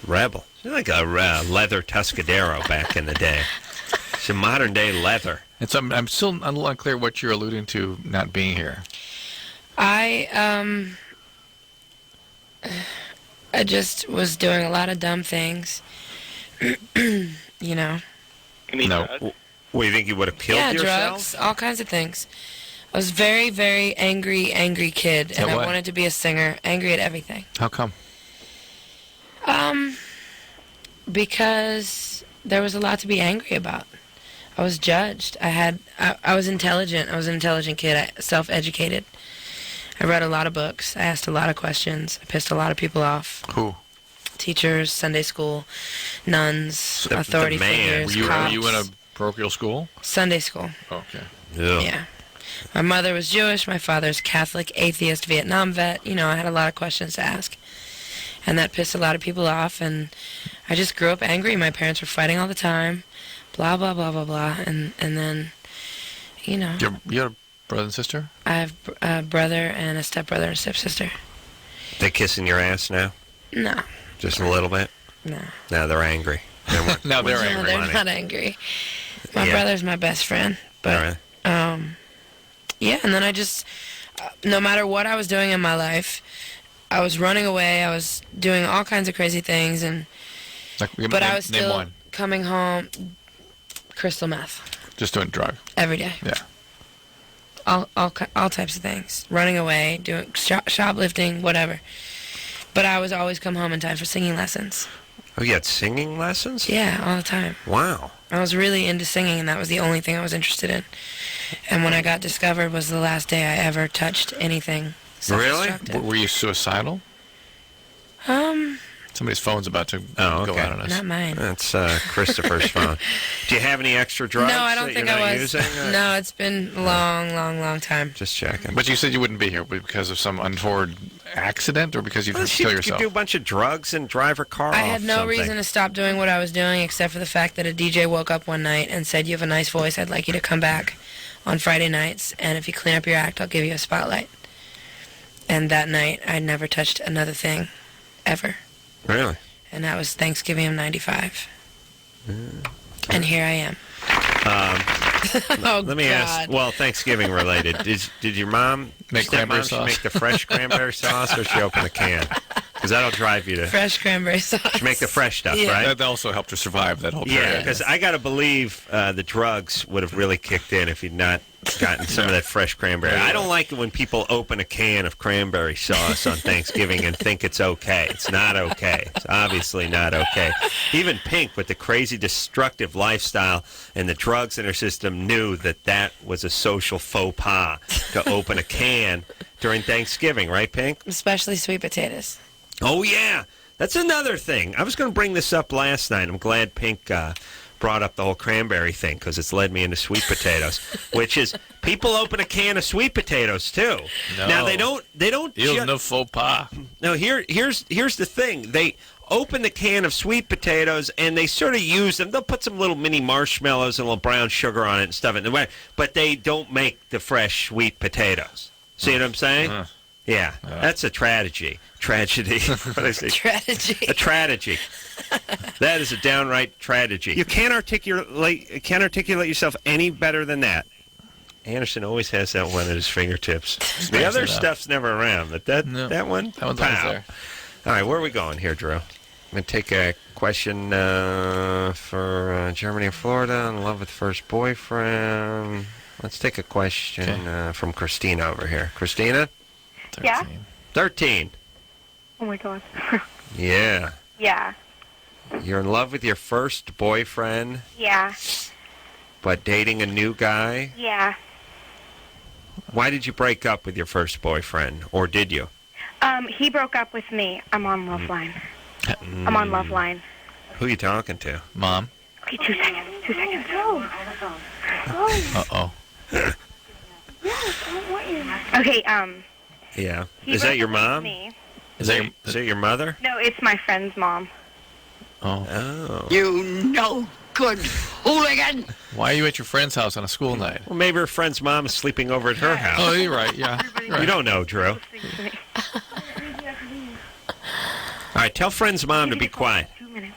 Rebel. You're like a leather Tuscadero back in the day. It's a modern-day leather. I'm still a little unclear what you're alluding to not being here. I just was doing a lot of dumb things. You know. You mean No. drugs? What, you think you would have killed Yeah, yourself? drugs, all kinds of things. I was very, very angry kid, and At I what? wanted to be a singer. Angry at everything. How come? Because there was a lot to be angry about. I was judged. I was intelligent. I was an intelligent kid. Self-educated. I read a lot of books. I asked a lot of questions. I pissed a lot of people off. Who? Teachers, Sunday school, nuns, authority man. figures, Were cops. you in a parochial school? Sunday school. Okay. Yeah. My mother was Jewish. My father's Catholic, atheist, Vietnam vet. You know, I had a lot of questions to ask. And that pissed a lot of people off. And I just grew up angry. My parents were fighting all the time. Blah, blah, blah, blah, blah. And then, you know. You have a brother and sister? I have a brother and a stepbrother and a stepsister. They kissing your ass now? No. Just a little bit? No. Now they're angry. Now they're No, angry. they're not angry. My Yeah. brother's my best friend. But, All right. yeah, and then I just, no matter what I was doing in my life, I was running away. I was doing all kinds of crazy things, and but I was name still one. coming home, crystal meth Just doing drugs. every day. Yeah. All types of things. Running away, doing shoplifting, whatever. But I was always come home in time for singing lessons. Oh, you had singing lessons? Yeah, all the time. Wow. I was really into singing, and that was the only thing I was interested in. And when I got discovered was the last day I ever touched anything self-destructive. Were you suicidal? Somebody's phone's about to go out on us. Not mine. That's Christopher's phone. Do you have any extra drugs? No, I don't that think you're not I was. Using? No, it's been a long time. Just checking. But you said you wouldn't be here because of some untoward accident, or because you Well, didn't you kill could yourself? do a bunch of drugs and drive her car I off had no something. reason to stop doing what I was doing except for the fact that a DJ woke up one night and said, "You have a nice voice. I'd like you to come back on Friday nights, and if you clean up your act, I'll give you a spotlight." And that night, I never touched another thing, ever. Really? And that was Thanksgiving of '95. And here I am. Oh, Let me ask. Well, Thanksgiving related. Did your mom Make cranberry sauce? make the fresh cranberry sauce, or she open a can? Because that'll drive you to Fresh cranberry sauce. She make the fresh stuff, Yeah. right? That also helped her survive that whole Yeah, period. because I got to believe the drugs would have really kicked in if you'd not gotten some of that fresh cranberry. I don't like it when people open a can of cranberry sauce on Thanksgiving and think it's okay. It's not okay. It's obviously not okay. Even Pink, with the crazy destructive lifestyle and the drugs in her system, knew that that was a social faux pas to open a can during Thanksgiving, right, Pink? Especially sweet potatoes. Oh, yeah. That's another thing. I was going to bring this up last night. I'm glad Pink brought up the whole cranberry thing because it's led me into sweet potatoes, which is people open a can of sweet potatoes too. No. Now they don't. Il ne faut pas. No, here's the thing. They open the can of sweet potatoes and they sort of use them. They'll put some little mini marshmallows and a little brown sugar on it and stuff it. But they don't make the fresh sweet potatoes. See what I'm saying? Yeah, that's a tragedy. Tragedy. What did I say? Tragedy. A tragedy. That is a downright tragedy. You can't articulate yourself any better than that. Anderson always has that one at his fingertips. The other stuff's never around, but that one, that one's always there. All right, where are we going here, Drew? I'm going to take a question for Germany and Florida, in love with first boyfriend. Let's take a question from Christina over here. Christina? 13. Yeah? 13. Oh, my God. Yeah. Yeah. You're in love with your first boyfriend, Yeah. but dating a new guy. Yeah. Why did you break up with your first boyfriend, or did you? He broke up with me. I'm on Loveline. I'm on Loveline. Who are you talking to? Mom? Okay, 2 seconds. 2 seconds. Uh-oh. Okay, Yeah. he Is that broke your up with mom? me. Is that your mother? No, it's my friend's mom. Oh. You no good hooligan. Why are you at your friend's house on a school night? Well, maybe her friend's mom is sleeping over at her house. Oh, you're right, yeah. You don't know, Drew. All right, tell friend's mom to be quiet. 2 minutes.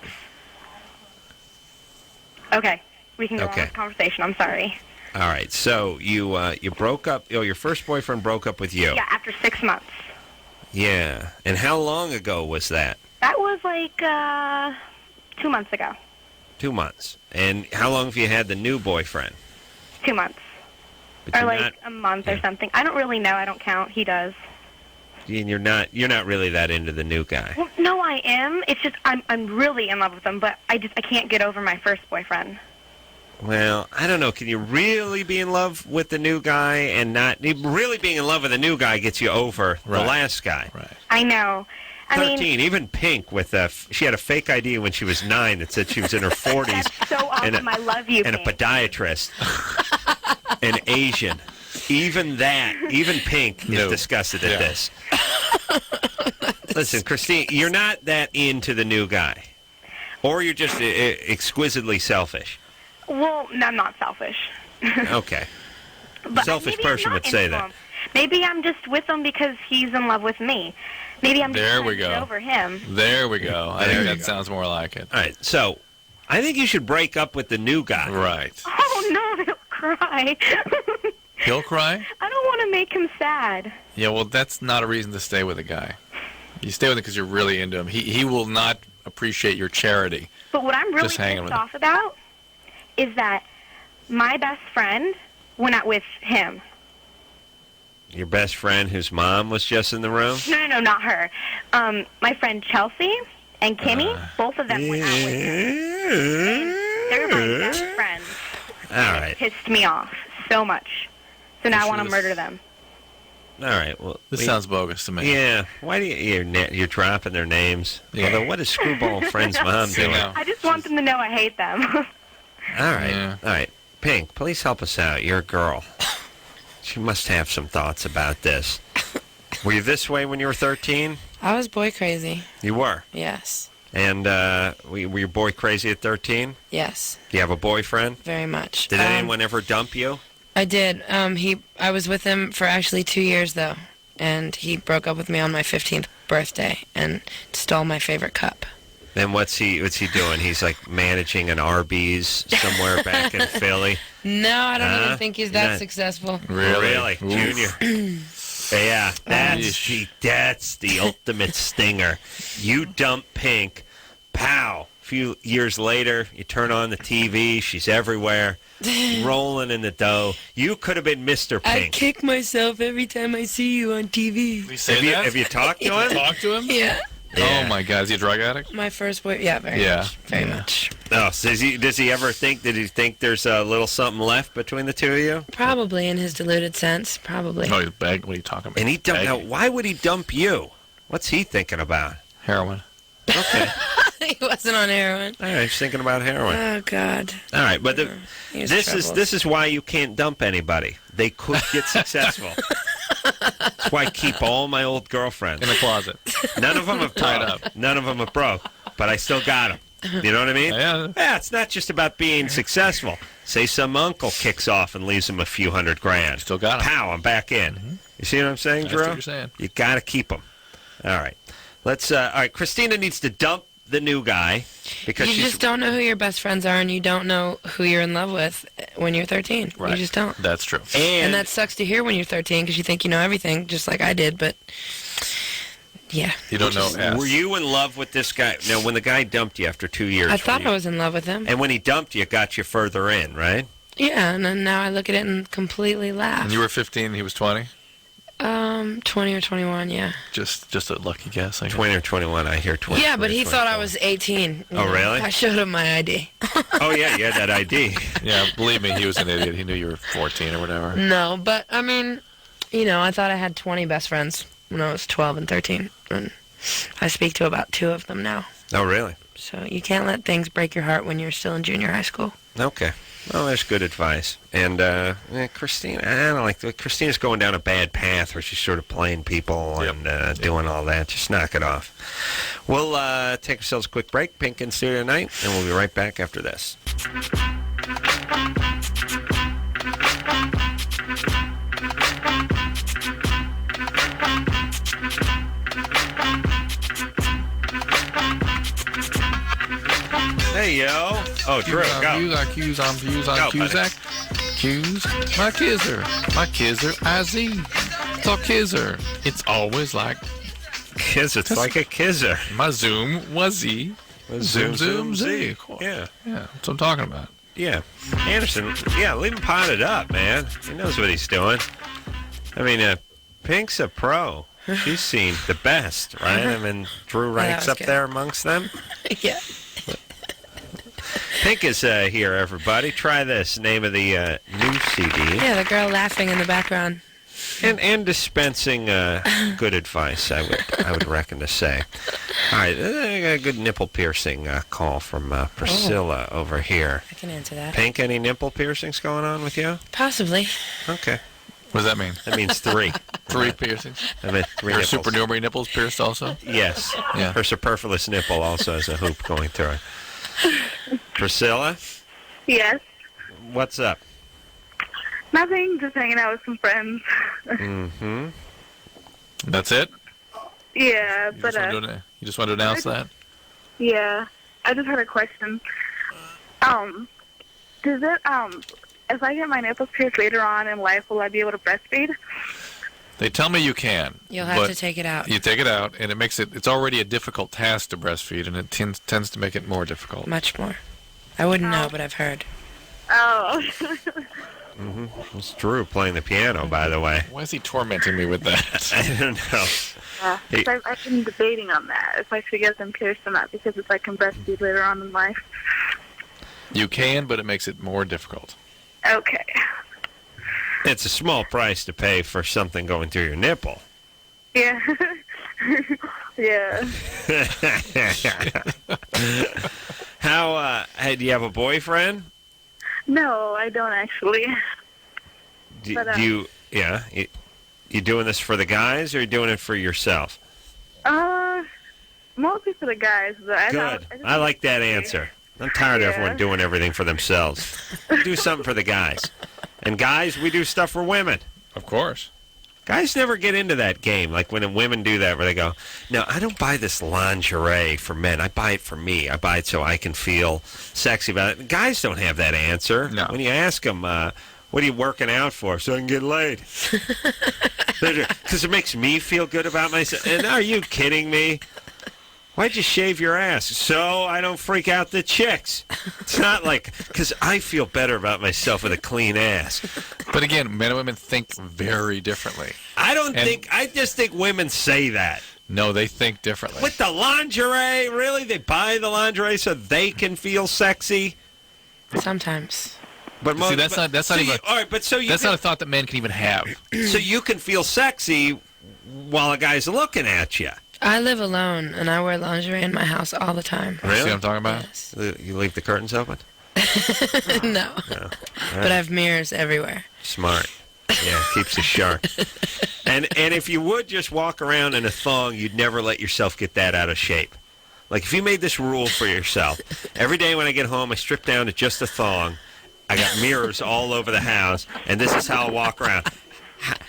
Okay, we can go on with the conversation. I'm sorry. All right, so you broke up. Oh, your first boyfriend broke up with you. Yeah, after 6 months. Yeah. And how long ago was that? That was like 2 months ago. 2 months. And how long have you had the new boyfriend? 2 months. But Or you're like not, a month or something. I don't really know. I don't count. He does. and you're not really that into the new guy. Well, no, I am. It's just I'm really in love with him, but I can't get over my first boyfriend. Well, I don't know. Can you really be in love with the new guy and not really being in love with the new guy gets you over the last guy? Right. I know. I 13. mean, Even Pink with she had a fake ID when she was 9 that said she was in her 40s. That's so awesome. I love you, And Pink. a podiatrist, an Asian. Even Pink is disgusted at this. Listen, Christine, you're not that into the new guy, or you're just exquisitely selfish. well, no, I'm not selfish. Okay. But Selfish maybe I'm person not would say into that. him. Maybe I'm just with him because he's in love with me. Maybe I'm just There trying we to get go. over him. There we go. I There think you that go. sounds more like it. All right, so I think you should break up with the new guy. Right. Oh, no, he'll cry. He'll cry? I don't want to make him sad. Yeah, well, that's not a reason to stay with a guy. You stay with him because you're really into him. He will not appreciate your charity. But what I'm really Just hanging pissed with off about is that my best friend went out with him. Your best friend whose mom was just in the room? No, not her. My friend Chelsea and Kimmy, both of them went out with him. And they're my best friends. All right. It pissed me off so much. So now I want to murder them. All right. Well, This sounds bogus to me. Yeah. Why do you're dropping their names? Yeah. Although, what is Screwball Friend's mom doing? I just want them to know I hate them. All right. All right. Pink, please help us out. You're a girl. She must have some thoughts about this. Were you this way when you were 13? I was boy crazy. You were? Yes. And were you boy crazy at 13? Yes. Do you have a boyfriend? Very much. Did anyone ever dump you? I did. I was with him for actually 2 years though, and he broke up with me on my 15th birthday and stole my favorite cup. Then what's he doing? He's like managing an Arby's somewhere back in Philly. No, I don't even think he's that successful. Really? Junior. Yeah, that's the ultimate stinger. You dump Pink, pow. A few years later, you turn on the TV, she's everywhere, rolling in the dough. You could have been Mr. I Pink. kick myself every time I see you on TV. Have you talked to him? Talk to him? Yeah. Oh my God, is he a drug addict? My first boy, yeah, very much. Very much. Oh, so does he ever think, did he think there's a little something left between the two of you? Probably in his deluded sense, probably. Oh, he's begged. What are you talking about? And he dumped. Now, why would he dump you? What's he thinking about? Heroin. Okay. He wasn't on heroin. All right, he's thinking about heroin. Oh, God. All right, but this is why you can't dump anybody. They could get successful. That's why I keep all my old girlfriends in the closet. None of them have tied up. None of them have broke, but I still got them. You know what I mean? Yeah, it's not just about being successful. Say some uncle kicks off and leaves him a few $100,000. Still got him. Pow, I'm back in. Mm-hmm. You see what I'm saying, Drew? That's what you're saying. You got to keep them. All right. Let's. All right, Christina needs to dump the new guy because you just don't know who your best friends are, and you don't know who you're in love with when you're 13. Right. You just don't. That's true. And that sucks to hear when you're 13 because you think you know everything, just like I did. But yeah, you don't know. Were you in love with this guy? No, when the guy dumped you after 2 years, I thought I was in love with him. And when he dumped you, it got you further in, right? Yeah, and then now I look at it and completely laugh. And you were 15, he was 20. 20 or 21, yeah. Just a lucky guess. 20 or 21, I hear 20. Yeah, but he thought I was 18. Oh, really? I showed him my ID. Oh, yeah, you had that ID. Yeah, believe me, he was an idiot. He knew you were 14 or whatever. No, but, I mean, you know, I thought I had 20 best friends when I was 12 and 13. And I speak to about 2 of them now. Oh, really? So you can't let things break your heart when you're still in junior high school. Okay. Well, there's good advice. And Christina, I don't like Christina's going down a bad path where she's sort of playing people and doing all that. Just knock it off. We'll take ourselves a quick break. Pink in studio tonight, and we'll be right back after this. Hey, yo. Oh, Drew, go. Q's on Cusack. Q's. My kisser, IZ. Talk kisser. It's always like. Kiss, it's like a kisser. My Zoom was Z. Zoom Z. Yeah. Yeah, that's what I'm talking about. Yeah. Anderson, leave him potted up, man. He knows what he's doing. I mean, Pink's a pro. She's seen the best, right? I mean, Drew ranks up there amongst them. Yeah. Pink is here, everybody. Try this. Name of the new CD. Yeah, the girl laughing in the background. And dispensing good advice, I would reckon to say. All right, I got a good nipple piercing call from Priscilla over here. I can answer that. Pink, any nipple piercings going on with you? Possibly. Okay. What does that mean? That means 3. 3 piercings? I mean, 3 Her nipples. supernumerary nipples pierced also? Yes. Yeah. Her superfluous nipple also has a hoop going through it. Priscilla? Yes. What's up? Nothing, just hanging out with some friends. Mm-hmm. That's it? Yeah, You but just want to announce that? yeah, I just had a question. Does it if I get my nipples pierced later on in life, will I be able to breastfeed? They tell me you can. You'll have to take it out. You take it out, and it's already a difficult task to breastfeed, and it tends to make it more difficult. Much more. I wouldn't know, but I've heard. Oh. Mm-hmm. It's Drew playing the piano, by the way. Why is he tormenting me with that? I don't know. I've been debating on that, if I should get them pierced or not, because if I can breastfeed later on in life. You can, but it makes it more difficult. Okay. It's a small price to pay for something going through your nipple. Yeah. Yeah. How, hey, do you have a boyfriend? No, I don't actually. Do you, you doing this for the guys, or are you doing it for yourself? Mostly for the guys. But Good. I like that answer. I'm tired of everyone doing everything for themselves. Do something for the guys. And guys, we do stuff for women. Of course. Guys never get into that game, like when women do that, where they go, no, I don't buy this lingerie for men. I buy it for me. I buy it so I can feel sexy about it. Guys don't have that answer. No. When you ask them, what are you working out for? So I can get laid. Because it makes me feel good about myself. And are you kidding me? Why'd you shave your ass? So I don't freak out the chicks. It's not like, because I feel better about myself with a clean ass. But again, men and women think very differently. I just think women say that. No, they think differently. With the lingerie? Really? They buy the lingerie so they can feel sexy? Sometimes. But See, that's not even. All right, but so you that's not a thought that men can even have. So you can feel sexy while a guy's looking at you. I live alone, and I wear lingerie in my house all the time. Really? See what I'm talking about? Yes. You leave the curtains open? No. No. But I have mirrors everywhere. Smart. Yeah, keeps us sharp. And if you would just walk around in a thong, you'd never let yourself get that out of shape. Like, if you made this rule for yourself, every day when I get home, I strip down to just a thong. I got mirrors all over the house, and this is how I walk around.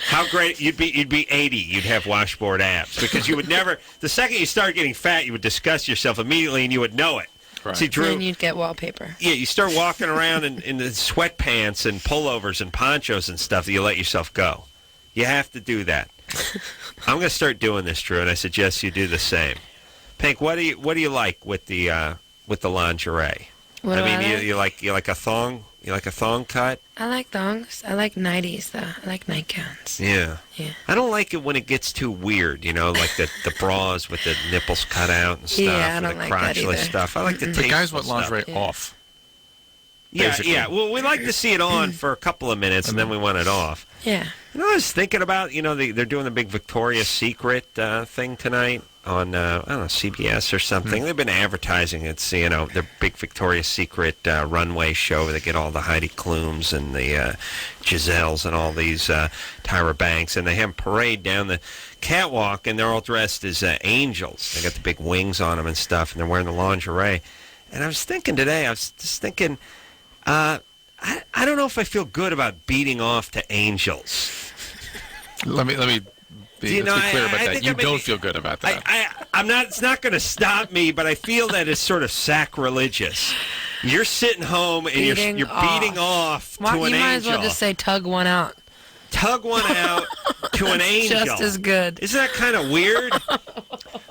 How great you'd be 80. You'd have washboard abs because you would never. The second you start getting fat, you would disgust yourself immediately, and you would know it. Right. See, Drew, And then you'd get wallpaper. yeah, you start walking around in the sweatpants and pullovers and ponchos and stuff that you let yourself go. You have to do that. I'm going to start doing this, Drew, and I suggest you do the same. Pink, what do you like with the lingerie? What do I you like a thong? You like a thong cut? I like thongs. I like nighties, though. I like nightgowns. Yeah. Yeah. I don't like it when it gets too weird, like the bras with the nipples cut out and stuff. Yeah, I and don't the like that crotchless either. stuff. I like the The tasteful guys want stuff. lingerie off. Yeah, basically. yeah. Well, we like to see it on for a couple of minutes, and then we want it off. Yeah. I was thinking about, they're doing the big Victoria's Secret thing tonight on, I don't know, CBS or something. They've been advertising it's, their big Victoria's Secret runway show where they get all the Heidi Klums and the Giselles and all these Tyra Banks, and they have them parade down the catwalk, and they're all dressed as angels. They got the big wings on them and stuff, and they're wearing the lingerie. And I was thinking today, I don't know if I feel good about beating off to angels. Let me be clear about that. You don't feel good about that. I'm not. It's not going to stop me, but I feel that it's sort of sacrilegious. You're sitting home and you're beating off to an angel. You might as well just say tug one out. Tug one out to an angel. Just as good. Isn't that kind of weird?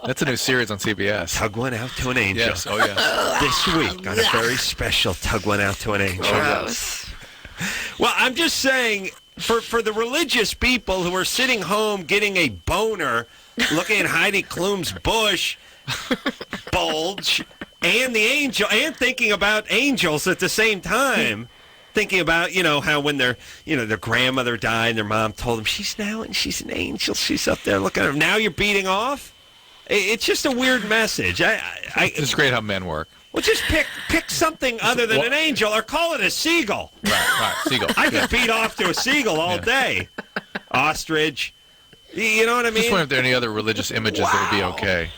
That's a new series on CBS. Tug one out to an angel. Yes. Oh, yes. This week on a very special Tug One Out to an Angel. Gross. Well, I'm just saying, for the religious people who are sitting home getting a boner, looking at Heidi Klum's bush bulge, and the angel, and thinking about angels at the same time. Thinking about, how when their grandmother died and their mom told them, she's an angel. She's up there looking at her. Now you're beating off? It's just a weird message. It's great how men work. Well, just pick something other than an angel, or call it a seagull. Right, seagull. I could beat off to a seagull all day. Ostrich. You know what I mean? Just wonder if there are any other religious images that would be okay.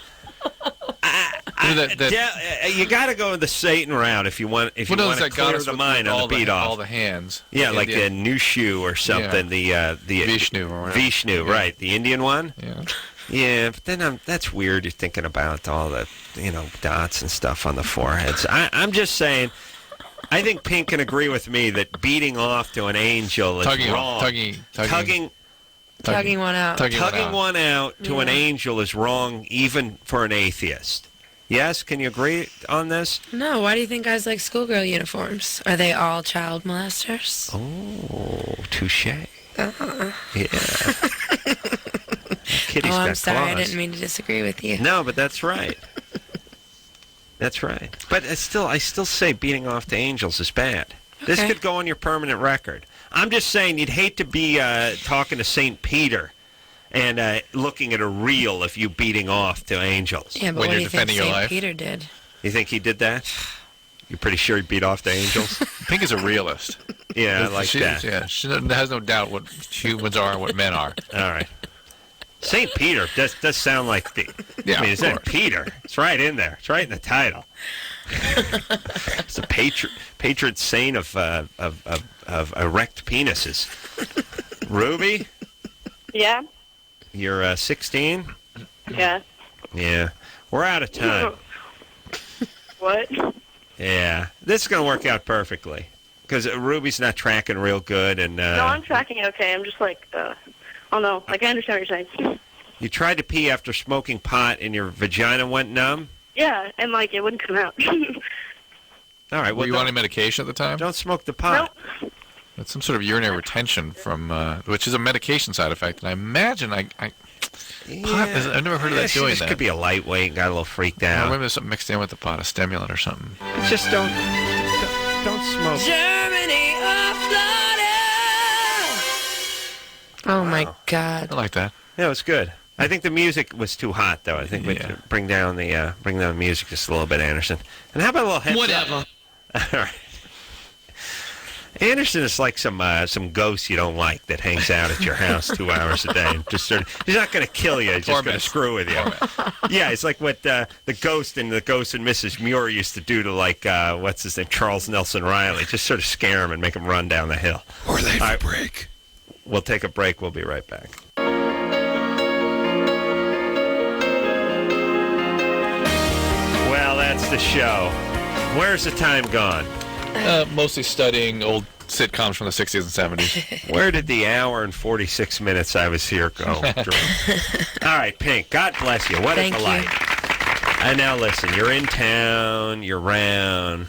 You got to go the Satan route if you want to clear the mind on the beat off. All the hands. Yeah, like a Nushu or something. Yeah. The Vishnu or whatever. Vishnu, right? The Indian one. Yeah. Yeah, but then that's weird. You're thinking about all the dots and stuff on the foreheads. I'm just saying. I think Pink can agree with me that beating off to an angel is wrong. Tugging one out. Tugging one out to an angel is wrong, even for an atheist. Yes? Can you agree on this? No, why do you think guys like schoolgirl uniforms? Are they all child molesters? Oh, touche. Uh-huh. Yeah. Kitty's got I'm sorry, claws. I didn't mean to disagree with you. No, but that's right. That's right. But I still say beating off to angels is bad. Okay. This could go on your permanent record. I'm just saying you'd hate to be talking to St. Peter and looking at a reel of you beating off to angels. Yeah, but what do you think St. Peter did? You think he did that? You're pretty sure he beat off to angels? Pink is a realist. Yeah, I like that. Yeah, she has no doubt what humans are and what men are. All right. St. Peter does sound like the... Yeah, I mean, it's St. Peter. It's right in there. It's right in the title. It's a patron saint of erect penises. Ruby? Yeah? You're 16? Yeah. Yeah. We're out of time. What? Yeah. This is going to work out perfectly. Because Ruby's not tracking real good. And No, I'm tracking okay. I'm just like, oh no, like I understand what you're saying. You tried to pee after smoking pot and your vagina went numb? Yeah, and like it wouldn't come out. All right. Were you on any medication at the time? Don't smoke the pot. Nope. That's some sort of urinary retention from, which is a medication side effect. And I imagine pot I've never heard of that doing that. This could be a lightweight and got a little freaked out. Maybe there's something mixed in with the pot, a stimulant or something. Just don't smoke. Germany or Florida. Oh my God. I like that. Yeah, it's good. I think the music was too hot, though. I think we'd bring down the music just a little bit, Anderson. And how about a little heads Whatever. up? All right. Anderson is like some ghost you don't like that hangs out at your house 2 hours a day. And just he's not going to kill you. He's just going to screw with you. Yeah, it's like what the Ghost and Mrs. Muir used to do to, like, what's his name, Charles Nelson Riley. Just sort of scare him and make him run down the hill. Or late for break. We'll take a break. We'll be right back. Well, that's the show. Where's the time gone? Mostly studying old sitcoms from the 60s and 70s. Where did the hour and 46 minutes I was here go? All right, Pink, God bless you. What a delight. And now listen, you're in town, you're around.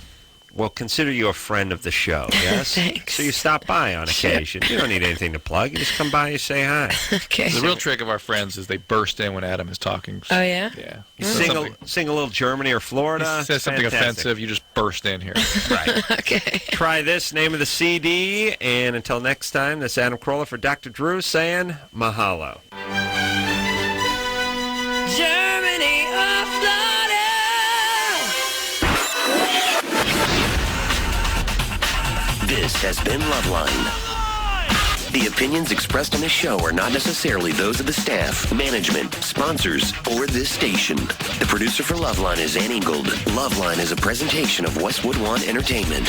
We'll consider you a friend of the show, yes? Thanks. So you stop by on occasion. You don't need anything to plug. You just come by and say hi. Okay. The real trick of our friends is they burst in when Adam is talking. Oh, yeah? Yeah. You sing a little Germany or Florida. He says something offensive, you just burst in here. Right. Okay. Try this, name of the CD, and until next time, this is Adam Carolla for Dr. Drew saying mahalo. Germany or Florida. This has been Loveline. The opinions expressed on this show are not necessarily those of the staff, management, sponsors, or this station. The producer for Loveline is Ann Ingold. Loveline is a presentation of Westwood One Entertainment.